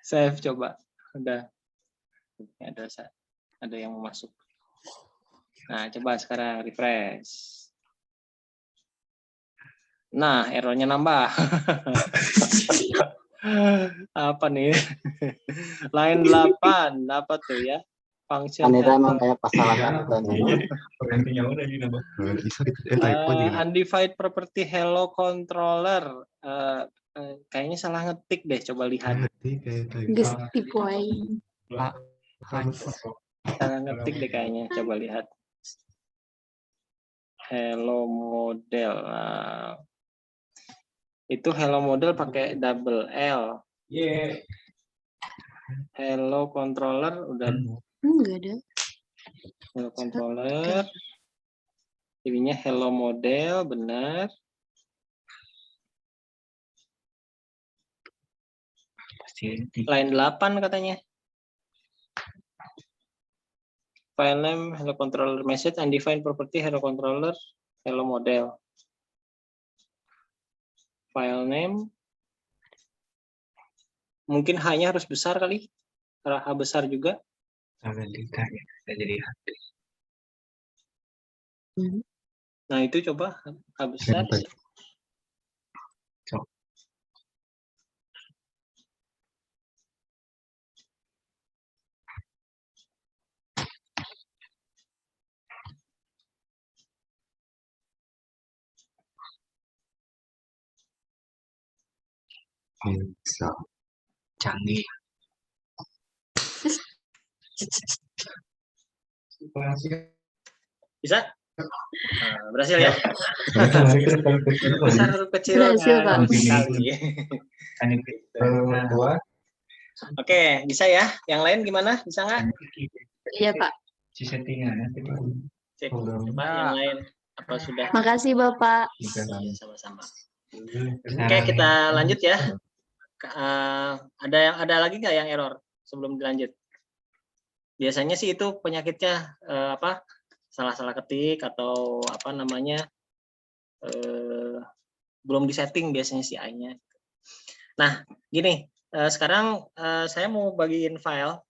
Save coba. Udah. Ada yang mau masuk. Nah, coba sekarang refresh. Nah, errornya nambah. Apa nih? Line 8, apa tuh ya? Function Kan itu emang kayak pasangan kan. Gantinya udah di nambah. undefined property hello controller. Kayaknya salah ngetik deh, coba lihat. Geus tipu aing. Salah ngetik deh kayaknya, coba lihat. Hello model. Nah, itu hello model pakai double L. Hello controller udah. Enggak ada. Hello controller. Ininya hello model, benar. Line 8 katanya. File name hello controller message undefined property hello controller hello model. File name mungkin hanya harus besar kali. H besar juga. Nah, itu coba H besar. Canggih. Bisa? Nah, berhasil ya? Besar huruf kecil Berhasil, Pak. sekali. Oke, bisa ya? Yang lain gimana? Bisa nggak? Iya Pak. Cek, coba yang lain. Apa sudah? Makasih Bapak. Iya, sama-sama. Oke, kita lanjut ya. Ada lagi nggak yang error sebelum dilanjut? Biasanya sih itu penyakitnya apa? Salah-salah ketik atau apa namanya? Belum disetting biasanya CI-nya. Nah, gini, sekarang saya mau bagiin file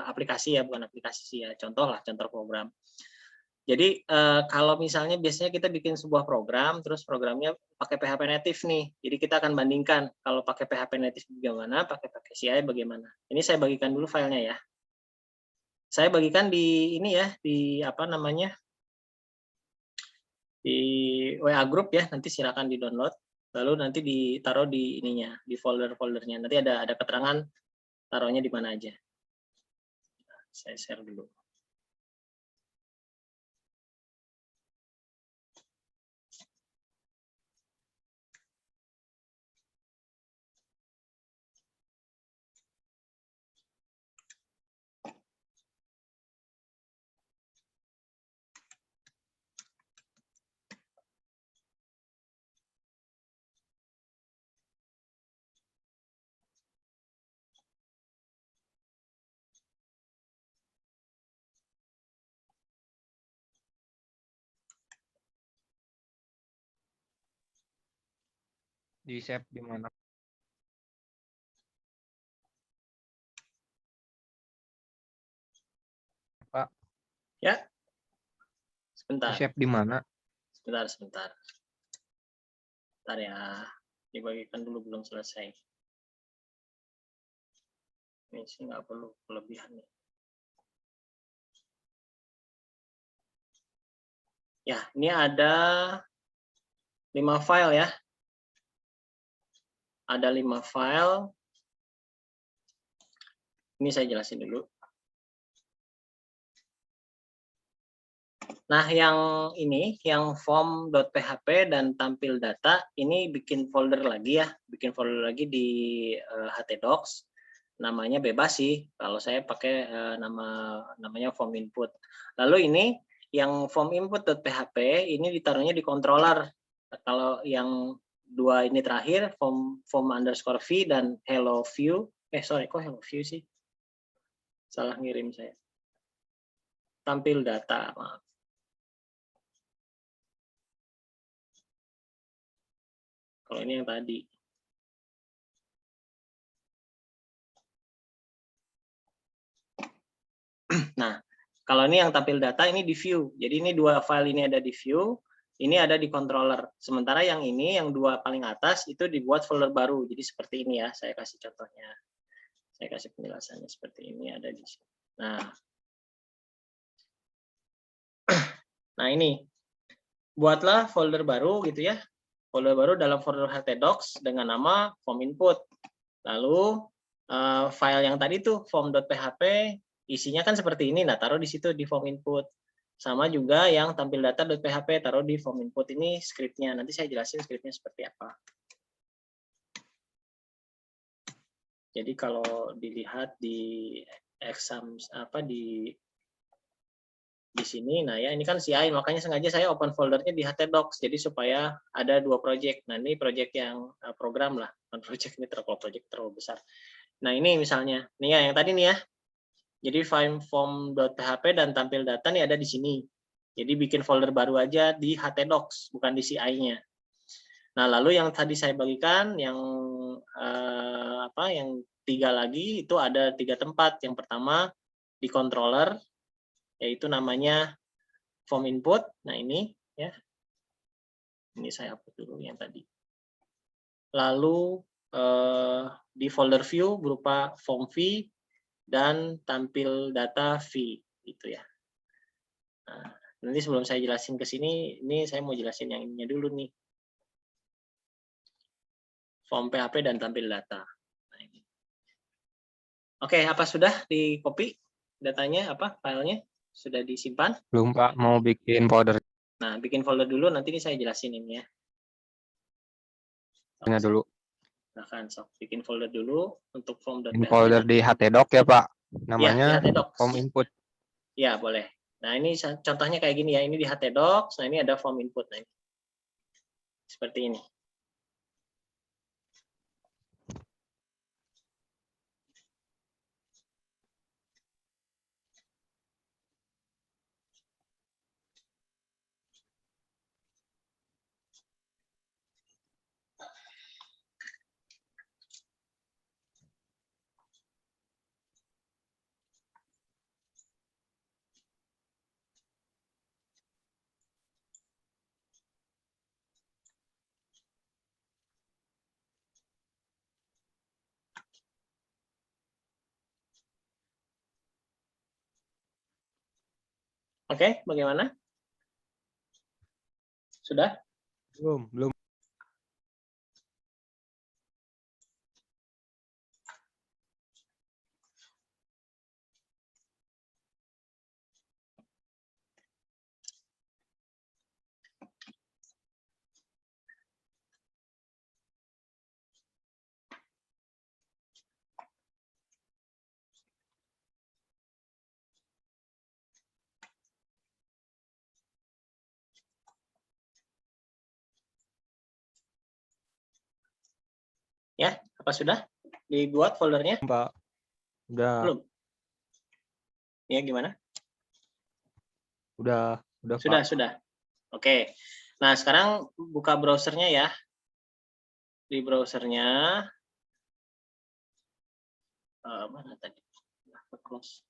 aplikasi ya, bukan aplikasi sih ya, contoh program. Jadi kalau misalnya biasanya kita bikin sebuah program, terus programnya pakai PHP native nih. Jadi kita akan bandingkan kalau pakai PHP native bagaimana, pakai CI bagaimana. Ini saya bagikan dulu filenya ya. Saya bagikan di ini ya, di apa namanya, di WA group ya. Nanti silakan di download. Lalu nanti ditaruh di ininya, di folder-foldernya. Nanti ada keterangan taruhnya di mana aja. Saya share dulu. Di save di mana? Pak, Ya, di sebentar, save di mana? sebentar. Bentar ya, dibagikan dulu belum selesai. Ini sih nggak perlu kelebihan nih. Ya, ini ada 5 file ya. Ada 5 file. Ini saya jelasin dulu. Nah, yang ini, yang form.php dan tampil data, ini bikin folder lagi ya. Bikin folder lagi di htdocs. Namanya bebas sih. Kalau saya pakai namanya form input. Lalu ini, yang form input.php, ini ditaruhnya di controller. Kalau yang dua ini terakhir, form underscore v dan hello view. Sorry, kok hello view sih? Salah ngirim saya. Tampil data, maaf. Kalau ini yang tadi. Nah, kalau ini yang tampil data ini di view. Jadi ini dua file ini ada di view, ini ada di controller. Sementara yang ini, yang dua paling atas itu dibuat folder baru. Jadi seperti ini ya, saya kasih contohnya. Saya kasih penjelasannya seperti ini ada di sini. Nah ini, buatlah folder baru gitu ya. Folder baru dalam folder htdocs dengan nama form input. Lalu file yang tadi tuh form.php isinya kan seperti ini. Nah, taruh di situ di form input. Sama juga yang tampil data.php taruh di form input. Ini scriptnya. Nanti saya jelasin scriptnya seperti apa. Jadi kalau dilihat di exam di sini, nah ya ini kan CI, makanya sengaja saya open foldernya di htdocs, jadi supaya ada dua project. Nah ini project yang program lah, bukan project ini terlalu besar. Nah ini misalnya, nih ya yang tadi nih ya, jadi file form.php dan tampil data nih ada di sini. Jadi bikin folder baru aja di htdocs, bukan di CI-nya. Nah lalu yang tadi saya bagikan, yang yang 3 lagi itu ada 3 tempat. Yang pertama di controller, yaitu namanya form input. Nah ini ya, ini saya hapus dulu yang tadi. Lalu di folder view berupa form v dan tampil data v gitu ya. Nah, nanti sebelum saya jelasin ke sini, ini saya mau jelasin yang ininya dulu nih. Form PHP dan tampil data. Nah, ini. Oke, apa sudah di copy datanya, filenya? Sudah disimpan? Belum Pak, mau bikin folder Nah, bikin folder dulu, nanti ini saya jelasin ini ya. dulu. Silahkan, sok. Bikin folder dulu untuk form.php. Bikin folder di htdoc ya Pak. Ya, Namanya di htdocs. form input. Ya, boleh. Nah, ini contohnya kayak gini ya. Ini di htdocs, nah ini ada form input. Nah, ini. Seperti ini. Oke, bagaimana? Sudah? Belum. Ya, apa sudah? Dibuat foldernya? Pak. Udah. Belum? Ya, gimana? Udah Sudah, Pak. sudah. Oke. Nah, sekarang buka browsernya ya. di browsernya. Mana tadi? Close.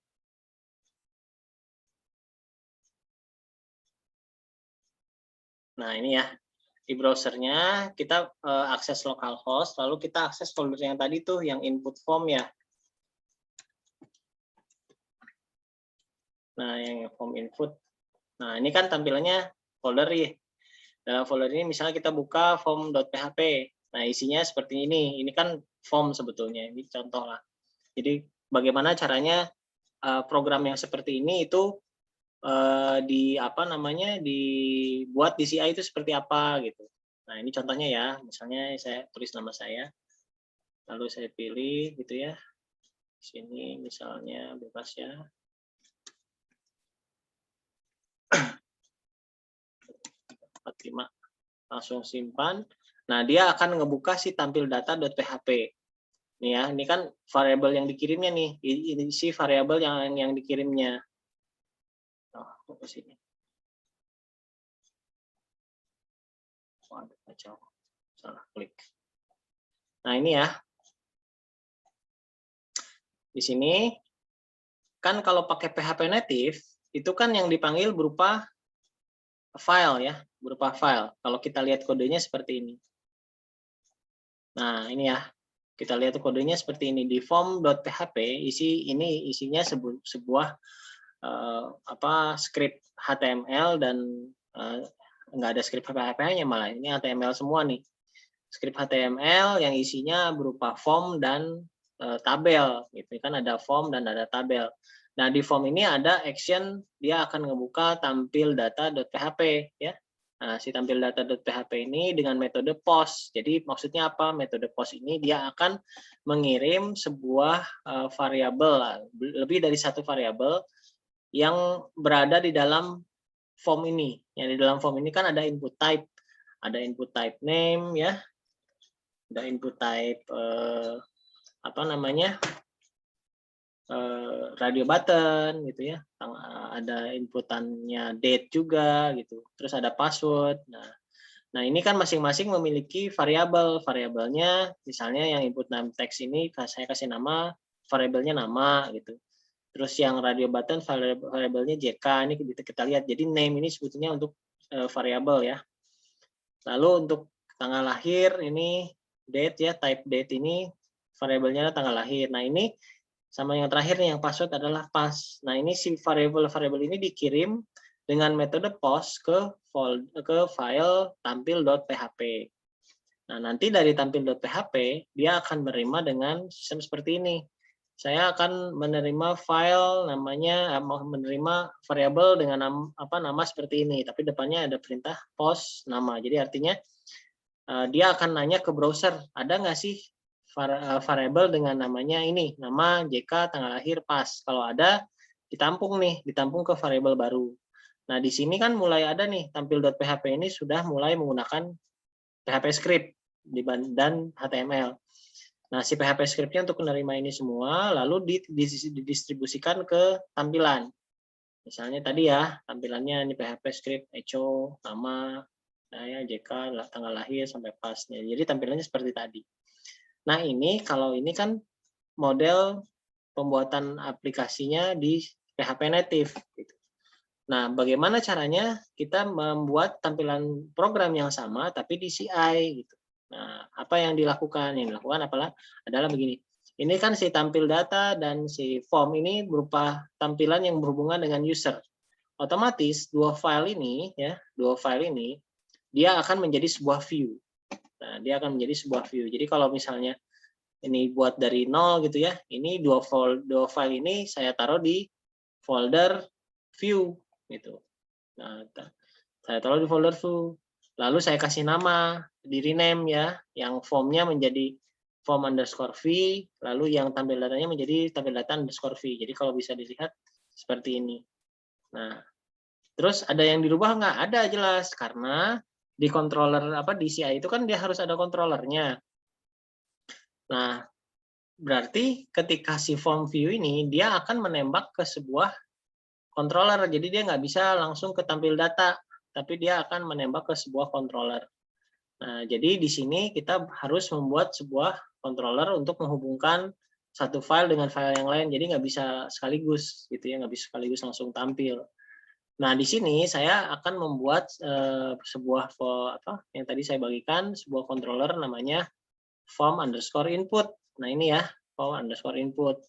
Nah, ini ya. Di browsernya kita akses localhost, lalu kita akses folder yang tadi tuh, yang input form ya. Nah, yang form input. Nah, ini kan tampilannya folder ya. Dalam folder ini misalnya kita buka form.php. Nah, isinya seperti ini. Ini kan form sebetulnya. Ini contoh lah. Jadi, bagaimana caranya program yang seperti ini itu dibuat di CI itu seperti apa gitu. Nah, ini contohnya ya. Misalnya saya tulis nama saya. Lalu saya pilih gitu ya. Sini misalnya bebas ya. Langsung simpan. Nah, dia akan ngebuka si tampil data.php. Nih ya, ini kan variabel yang dikirimnya nih. Ini si variabel yang dikirimnya. Oh, ke sini. Waduh, kacau. Salah klik. Nah, ini ya. Di sini kan kalau pakai PHP native itu kan yang dipanggil berupa file ya, berupa file. Kalau kita lihat kodenya seperti ini. Nah, ini ya. Kita lihat kodenya seperti ini di form.php, isinya sebuah script HTML dan nggak ada script PHP-nya, malah ini HTML semua nih. Script HTML yang isinya berupa form dan tabel gitu kan, ada form dan ada tabel. Nah, di form ini ada action, dia akan ngebuka tampil data.php ya. Nah, si tampil data.php ini dengan metode post. Jadi maksudnya apa? Metode post ini dia akan mengirim sebuah variabel, lebih dari satu variabel yang berada di dalam form ini. Yang di dalam form ini kan ada input type name ya, ada input type radio button gitu ya, ada inputannya date juga gitu, terus ada password. Nah ini kan masing-masing memiliki variabelnya, misalnya yang input name text ini saya kasih nama, variabelnya nama gitu. Terus yang radio button variabelnya JK, ini kita lihat. Jadi name ini sebetulnya untuk variabel ya. Lalu untuk tanggal lahir ini date ya, type date ini variabelnya tanggal lahir. Nah ini sama yang terakhir nih, yang password adalah pass. Nah ini si variabel ini dikirim dengan metode post ke file tampil.php. Nah nanti dari tampil.php dia akan menerima dengan sistem seperti ini. Saya akan menerima file menerima variabel dengan nama seperti ini, tapi depannya ada perintah post nama. Jadi artinya dia akan nanya ke browser, ada nggak sih variabel dengan namanya ini, nama, JK, tanggal lahir, pas. Kalau ada, ditampung ke variabel baru. Nah, di sini kan mulai ada nih, tampil.php ini sudah mulai menggunakan PHP script dan HTML. Nah, si PHP script-nya untuk menerima ini semua, lalu didistribusikan ke tampilan. Misalnya tadi ya, tampilannya ini PHP script, echo, nama, JK, tanggal lahir, sampai pasnya. Jadi tampilannya seperti tadi. Nah ini kalau ini kan model pembuatan aplikasinya di PHP native. Nah bagaimana caranya kita membuat tampilan program yang sama tapi di CI gitu. Nah apa yang dilakukan? Yang dilakukan adalah begini. Ini kan si tampil data dan si form ini berupa tampilan yang berhubungan dengan user. Otomatis dua file ini dia akan menjadi sebuah view. Nah, dia akan menjadi sebuah view. Jadi kalau misalnya ini buat dari nol gitu ya, ini dua file ini saya taruh di folder view gitu. Nah, saya taruh di folder view. Lalu saya kasih nama, di rename ya, yang formnya menjadi form_v, lalu yang tampil datanya menjadi tampil data_v. Jadi kalau bisa dilihat seperti ini. Nah, terus ada yang dirubah nggak? Ada jelas, karena di controller di CI itu kan dia harus ada controllernya. Nah, berarti ketika si form view ini dia akan menembak ke sebuah controller. Jadi dia nggak bisa langsung ke tampil data, tapi dia akan menembak ke sebuah controller. Nah, jadi di sini kita harus membuat sebuah controller untuk menghubungkan satu file dengan file yang lain. Jadi nggak bisa sekaligus, gitu ya, nggak bisa sekaligus langsung tampil. Nah, di sini saya akan membuat sebuah yang tadi saya bagikan, sebuah controller namanya form_input. Nah, ini ya, form_input.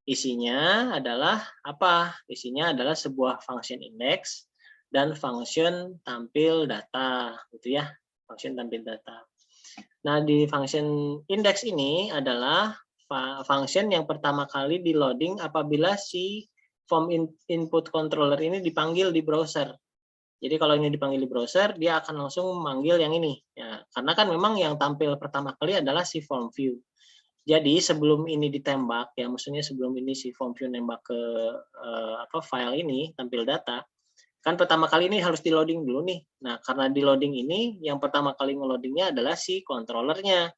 Isinya adalah apa? Isinya adalah sebuah function index dan function tampil data, gitu ya. Function tampil data. Nah, di function index ini adalah function yang pertama kali di loading apabila si form input controller ini dipanggil di browser. Jadi kalau ini dipanggil di browser, dia akan langsung memanggil yang ini. Ya, karena kan memang yang tampil pertama kali adalah si form view. Jadi sebelum ini ditembak, ya maksudnya sebelum ini si form view nembak ke file ini, tampil data, kan pertama kali ini harus di loading dulu nih. Nah, karena di loading ini, yang pertama kali nge-loadingnya adalah si controllernya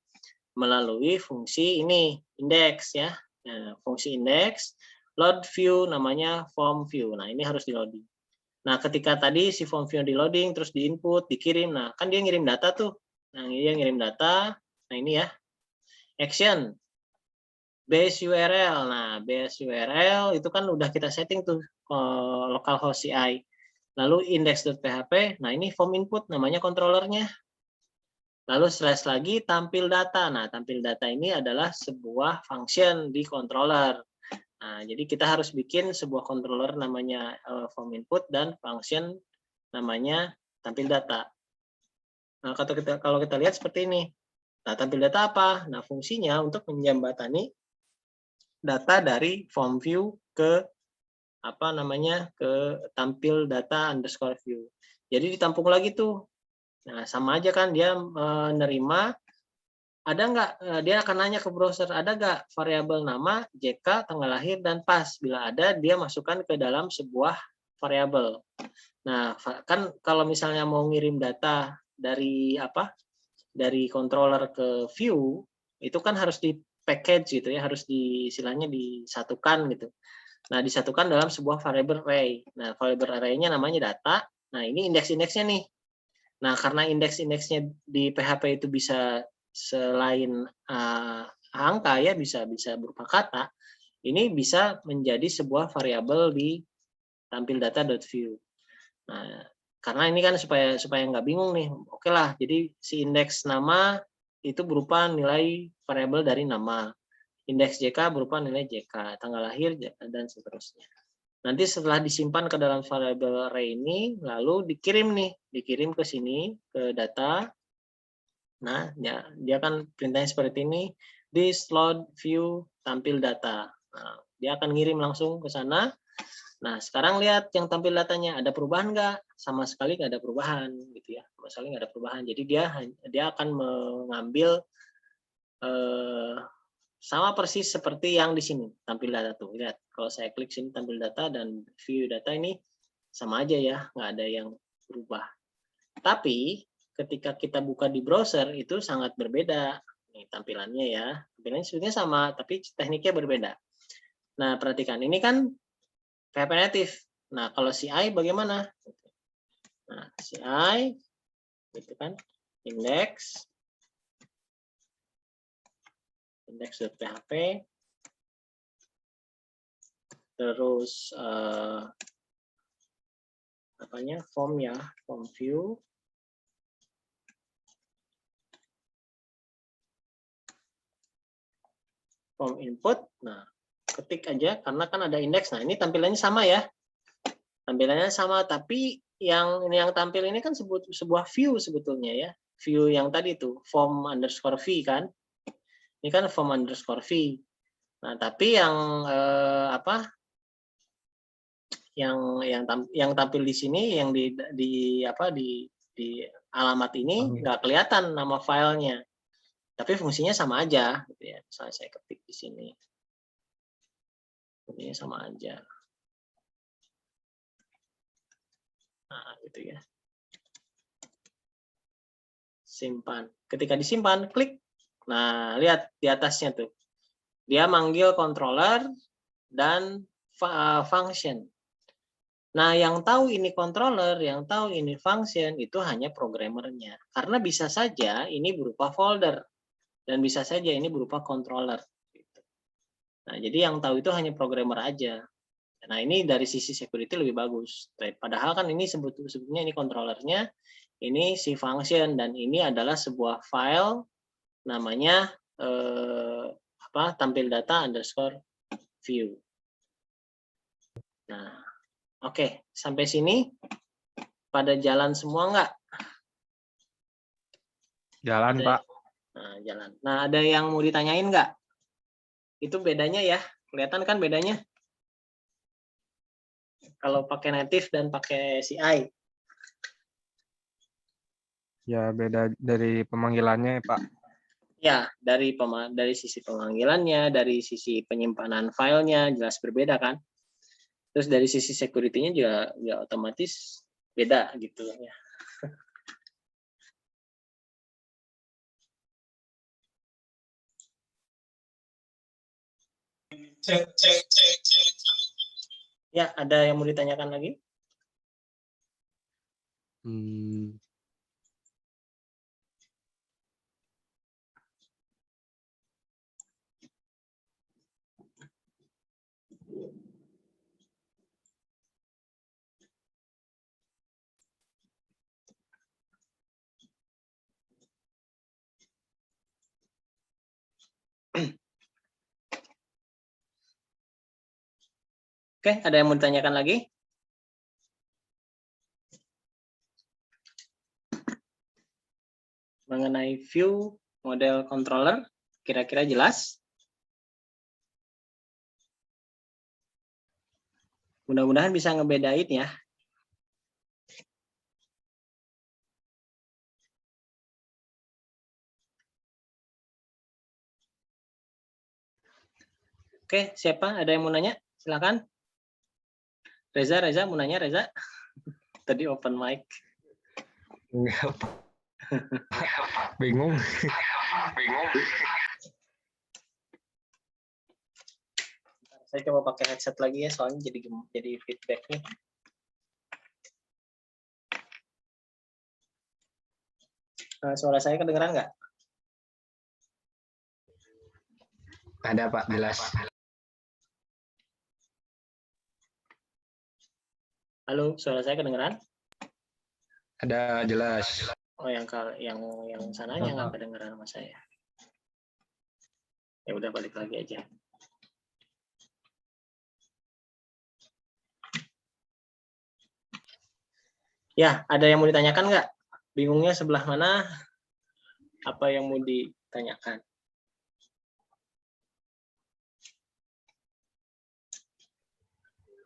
melalui fungsi ini, index ya. Nah, fungsi index, load view namanya form view. Nah, ini harus di loading. Nah, ketika tadi si form view di loading, terus di input, dikirim. Nah, kan dia ngirim data tuh. Nah, dia ngirim data. Nah, ini ya. Action. Base URL. Nah, base URL itu kan udah kita setting tuh localhost CI. Lalu index.php. Nah, ini form input namanya controllernya. Lalu slash lagi tampil data. Nah, tampil data ini adalah sebuah function di controller. Nah, jadi kita harus bikin sebuah controller namanya form input dan function namanya tampil data. Nah, kalau kita lihat seperti ini. Nah, tampil data apa? Nah, fungsinya untuk menjembatani data dari form view ke ke tampil data underscore view. Jadi ditampung lagi tuh. Nah, sama aja kan dia menerima. Ada nggak, dia akan nanya ke browser, ada nggak variabel nama, JK, tanggal lahir, dan pas. Bila ada, dia masukkan ke dalam sebuah variabel. Nah, kan kalau misalnya mau ngirim data dari dari controller ke view, itu kan harus di package gitu ya, harus istilahnya disatukan gitu. Nah, disatukan dalam sebuah variabel array. Nah, variabel array-nya namanya data. Nah, ini indeks-indeksnya nih. Nah, karena indeks-indeksnya di PHP itu bisa selain angka ya, bisa berupa kata, ini bisa menjadi sebuah variabel di tampil data.view. Nah, karena ini kan supaya nggak bingung nih, oke lah, jadi si indeks nama itu berupa nilai variabel dari nama, indeks JK berupa nilai JK, tanggal lahir, dan seterusnya. Nanti setelah disimpan ke dalam variabel array ini, lalu dikirim ke sini, ke data. Nah, ya, dia kan perintahnya seperti ini, this load view tampil data. Nah, dia akan ngirim langsung ke sana. Nah, sekarang lihat yang tampil datanya, ada perubahan nggak? Sama sekali nggak ada perubahan, gitu ya. Sama sekali nggak ada perubahan. Jadi dia akan mengambil sama persis seperti yang di sini tampil data tuh. Lihat, kalau saya klik sini tampil data dan view data ini sama aja ya, nggak ada yang berubah. Tapi ketika kita buka di browser itu sangat berbeda. Nih tampilannya ya, tampilannya sebetulnya sama, tapi tekniknya berbeda. Nah, perhatikan, ini kan PHP native. Nah, kalau CI bagaimana? Nah, CI itu kan index.php, terus form ya, form view, form input. Nah, ketik aja karena kan ada indeks. Nah, ini tampilannya sama ya. Tampilannya sama, tapi yang tampil ini kan sebuah view sebetulnya ya. View yang tadi tuh form_v kan. Ini kan form_v. Nah, tapi yang tampil di sini, yang di alamat ini nggak kelihatan nama filenya. Tapi fungsinya sama aja gitu ya. Misalnya saya ketik di sini. Fungsinya sama aja. Nah, gitu ya. Simpan. Ketika disimpan, klik. Nah, lihat di atasnya tuh. Dia manggil controller dan function. Nah, yang tahu ini controller, yang tahu ini function, itu hanya programmernya. Karena bisa saja ini berupa folder, dan bisa saja ini berupa controller. Nah, jadi yang tahu itu hanya programmer aja. Nah, ini dari sisi security lebih bagus. Padahal kan ini sebetulnya ini controllernya, ini si function, dan ini adalah sebuah file namanya tampil data underscore view. Nah, oke, sampai sini pada jalan semua nggak? Jalan, Pak. Nah, jalan. Nah, ada yang mau ditanyain nggak? Itu bedanya ya, kelihatan kan bedanya? Kalau pakai native dan pakai CI. Ya, beda dari pemanggilannya, Pak. Ya, dari sisi pemanggilannya, dari sisi penyimpanan filenya jelas berbeda kan. Terus dari sisi security-nya juga otomatis beda gitu ya. Ya, ada yang mau ditanyakan lagi? Oke, ada yang mau ditanyakan lagi? Mengenai view model controller, kira-kira jelas? Mudah-mudahan bisa ngebedain ya. Oke, siapa? Ada yang mau nanya? Silakan. Reza mau nanya, Reza? Tadi open mic. Enggak, bingung. Saya coba pakai headset lagi ya, soalnya jadi feedback nih. Suara saya kedengeran nggak? Ada, Pak, jelas. Halo, suara saya kedengeran? Ada, jelas. Oh, yang sananya nggak kedengeran sama saya. Ya udah, balik lagi aja. Ya, ada yang mau ditanyakan nggak? Bingungnya sebelah mana? Apa yang mau ditanyakan?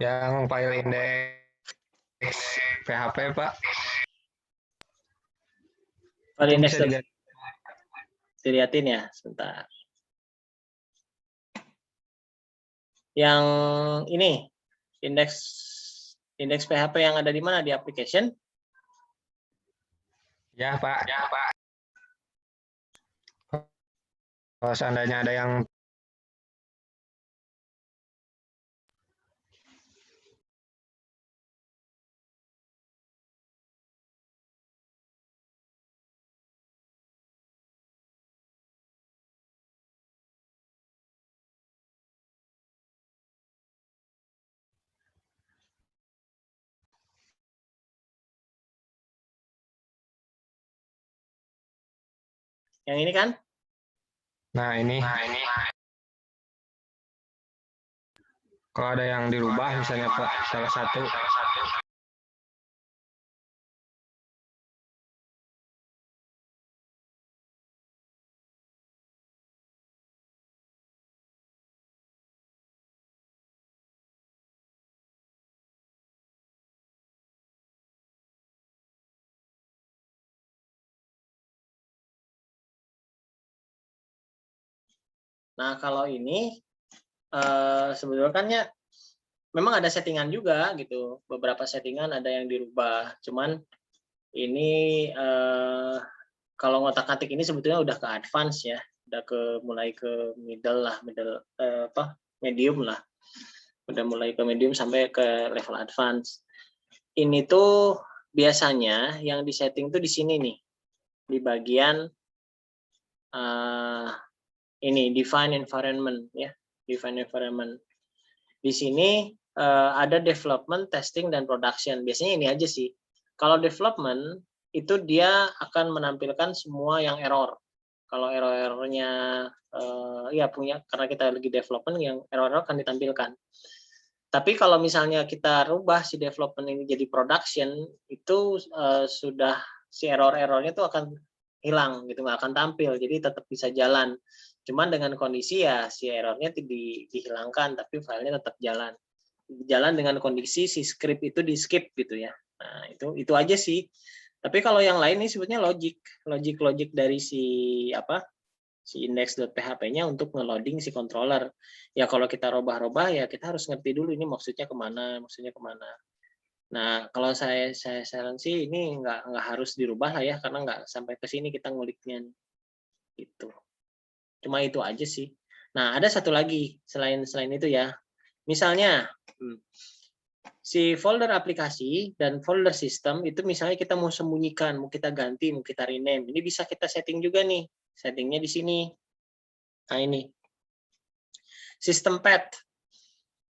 Yang file index PHP, Pak. File index Bisa dilihat. dilihatin ya, sebentar. Yang ini, indeks PHP yang ada di mana? Di application? Ya, Pak. Kalau seandainya ada yang Yang ini kan? Nah, ini. Kalau ada yang dirubah, misalnya Pak, salah satu. Nah, kalau ini sebetulnya kan ya memang ada settingan juga gitu. Beberapa settingan ada yang dirubah. Cuman ini kalau ngotak-atik ini sebetulnya udah ke advance ya. Udah mulai ke medium lah. Udah mulai ke medium sampai ke level advance. ini tuh biasanya yang disetting tuh di sini nih, di bagian ini define environment ya, define environment. Di sini ada development, testing, dan production. Biasanya ini aja sih. Kalau development itu dia akan menampilkan semua yang error. Kalau error-errornya ya punya, karena kita lagi development, yang error-error akan ditampilkan. Tapi kalau misalnya kita rubah si development ini jadi production, itu sudah si error-errornya itu akan hilang gitu, nggak akan tampil, jadi tetap bisa jalan. Cuman dengan kondisi ya si errornya dihilangkan, tapi filenya tetap jalan. Jalan dengan kondisi si script itu di skip gitu ya. Nah itu aja sih. Tapi kalau yang lain ini sebetulnya logic dari si index.php-nya untuk nge-loading si controller. Ya kalau kita robah-robah ya kita harus ngerti dulu ini maksudnya kemana. Nah kalau saya saran sih ini nggak harus dirubah lah ya, karena nggak sampai ke sini kita nguliknya gitu. Cuma itu aja sih. Nah ada satu lagi selain itu ya. Misalnya si folder aplikasi dan folder sistem itu misalnya kita mau sembunyikan, mau kita ganti, mau kita rename. Ini bisa kita setting juga nih. Settingnya di sini. Nah ini. System path.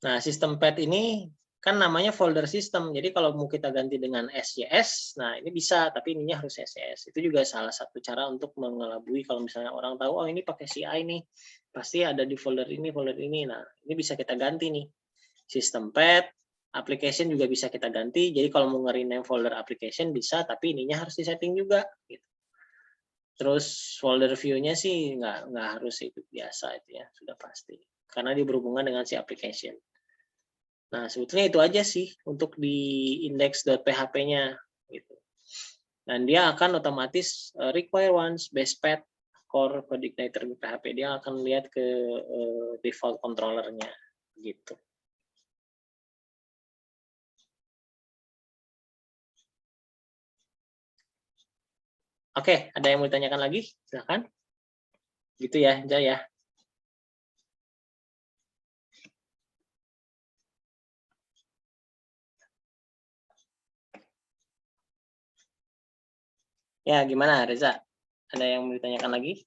Nah, system path ini kan namanya folder system. Jadi kalau mau kita ganti dengan SYS, nah ini bisa, tapi ininya harus SYS. Itu juga salah satu cara untuk mengelabui kalau misalnya orang tahu, oh ini pakai CI nih, pasti ada di folder ini. Nah, ini bisa kita ganti nih. System path, application juga bisa kita ganti. Jadi kalau mau nge-rename folder application bisa, tapi ininya harus disetting juga. Gitu. Terus folder view-nya sih nggak harus itu, biasa itu ya, sudah pasti. Karena dia berhubungan dengan si application. Nah, sebetulnya itu aja sih untuk di index.php-nya gitu. Dan dia akan otomatis require once base path core coordinator PHP. Dia akan lihat ke default controller-nya gitu. Oke, ada yang mau ditanyakan lagi? Silakan. Gitu ya, Jaya. Ya, gimana Reza? Ada yang mau ditanyakan lagi?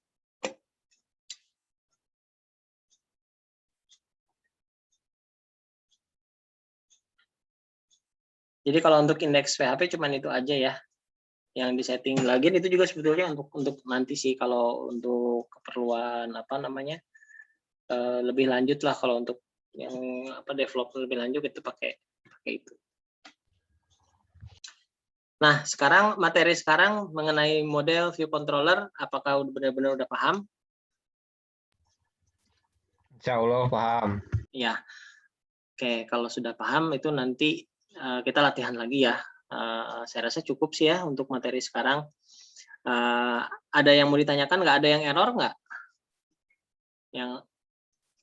Jadi kalau untuk indeks PHP cuman itu aja ya. Yang disetting lagi itu juga sebetulnya untuk nanti sih, kalau untuk keperluan lebih lanjut lah, kalau untuk yang developer lebih lanjut itu pakai itu. Nah, sekarang materi sekarang mengenai model view controller, apakah benar-benar udah paham? Insya Allah paham. Ya. Oke, kalau sudah paham itu nanti kita latihan lagi ya. Saya rasa cukup sih ya untuk materi sekarang. Ada yang mau ditanyakan? Nggak ada yang error nggak?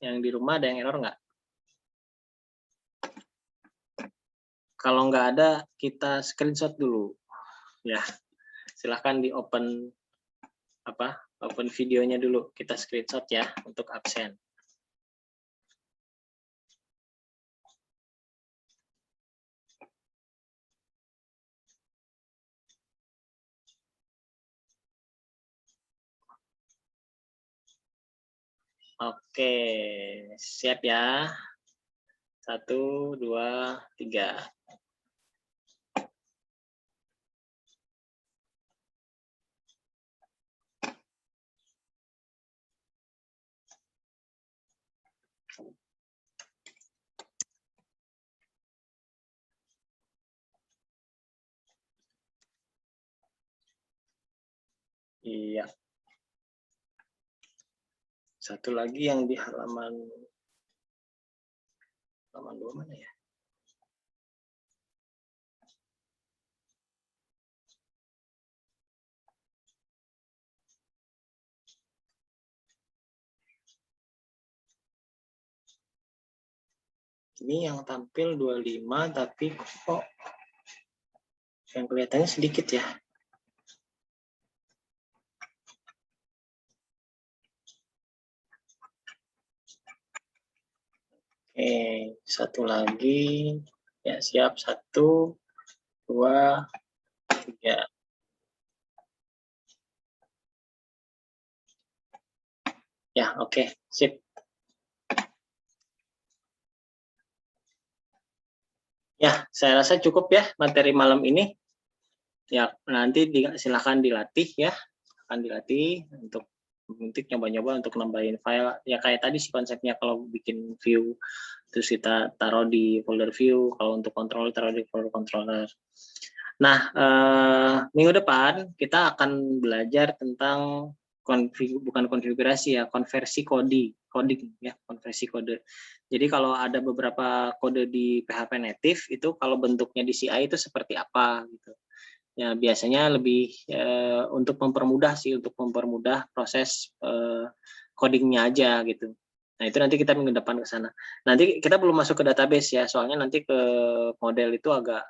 Yang di rumah ada yang error nggak? Kalau nggak ada, kita screenshot dulu. Ya, silahkan di open open videonya dulu. Kita screenshot ya untuk absen. Oke, siap ya. 1, 2, 3. Iya. Satu lagi yang di halaman 2 mana ya? Ini yang tampil 25, tapi kok yang kelihatannya sedikit ya. Oke, satu lagi. Ya, siap. 1, 2, 3. Ya, oke, sip. Ya, saya rasa cukup ya materi malam ini. Ya, nanti silakan dilatih ya. Akan dilatih untuk nyoba-nyoba untuk nambahin file. Ya kayak tadi sih konsepnya, kalau bikin view terus kita taruh di folder view, kalau untuk controller taruh di folder controller. Nah, minggu depan kita akan belajar tentang bukan konfigurasi ya, konversi coding ya, konversi kode. Jadi kalau ada beberapa kode di PHP native itu kalau bentuknya di CI itu seperti apa gitu. Ya biasanya lebih untuk mempermudah proses codingnya aja gitu. Nah itu nanti kita minggu depan ke sana. Nanti kita belum masuk ke database ya, soalnya nanti ke model itu agak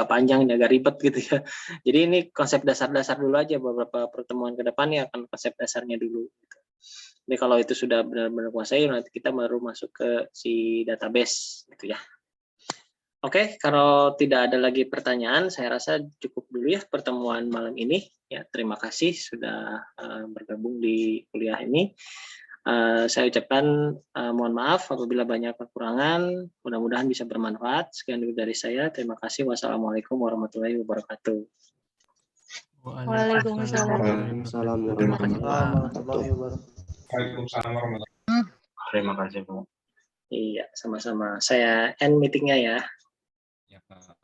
panjang, agak ribet gitu ya. Jadi ini konsep dasar-dasar dulu aja, beberapa pertemuan ke depan ya akan konsep dasarnya dulu. Gitu. Jadi kalau itu sudah benar-benar kuasai, nanti kita baru masuk ke si database gitu ya. Oke, kalau tidak ada lagi pertanyaan, saya rasa cukup dulu ya pertemuan malam ini. Ya, terima kasih sudah bergabung di kuliah ini. Saya ucapkan mohon maaf apabila banyak kekurangan. Mudah-mudahan bisa bermanfaat. Sekian dulu dari saya. Terima kasih. Wassalamualaikum warahmatullahi wabarakatuh. Waalaikumsalam. Waalaikumsalam warahmatullahi wabarakatuh. Waalaikumsalam warahmatullahi wabarakatuh. Terima kasih, Pak. Iya, sama-sama. Saya end meetingnya ya. Ya, Pak.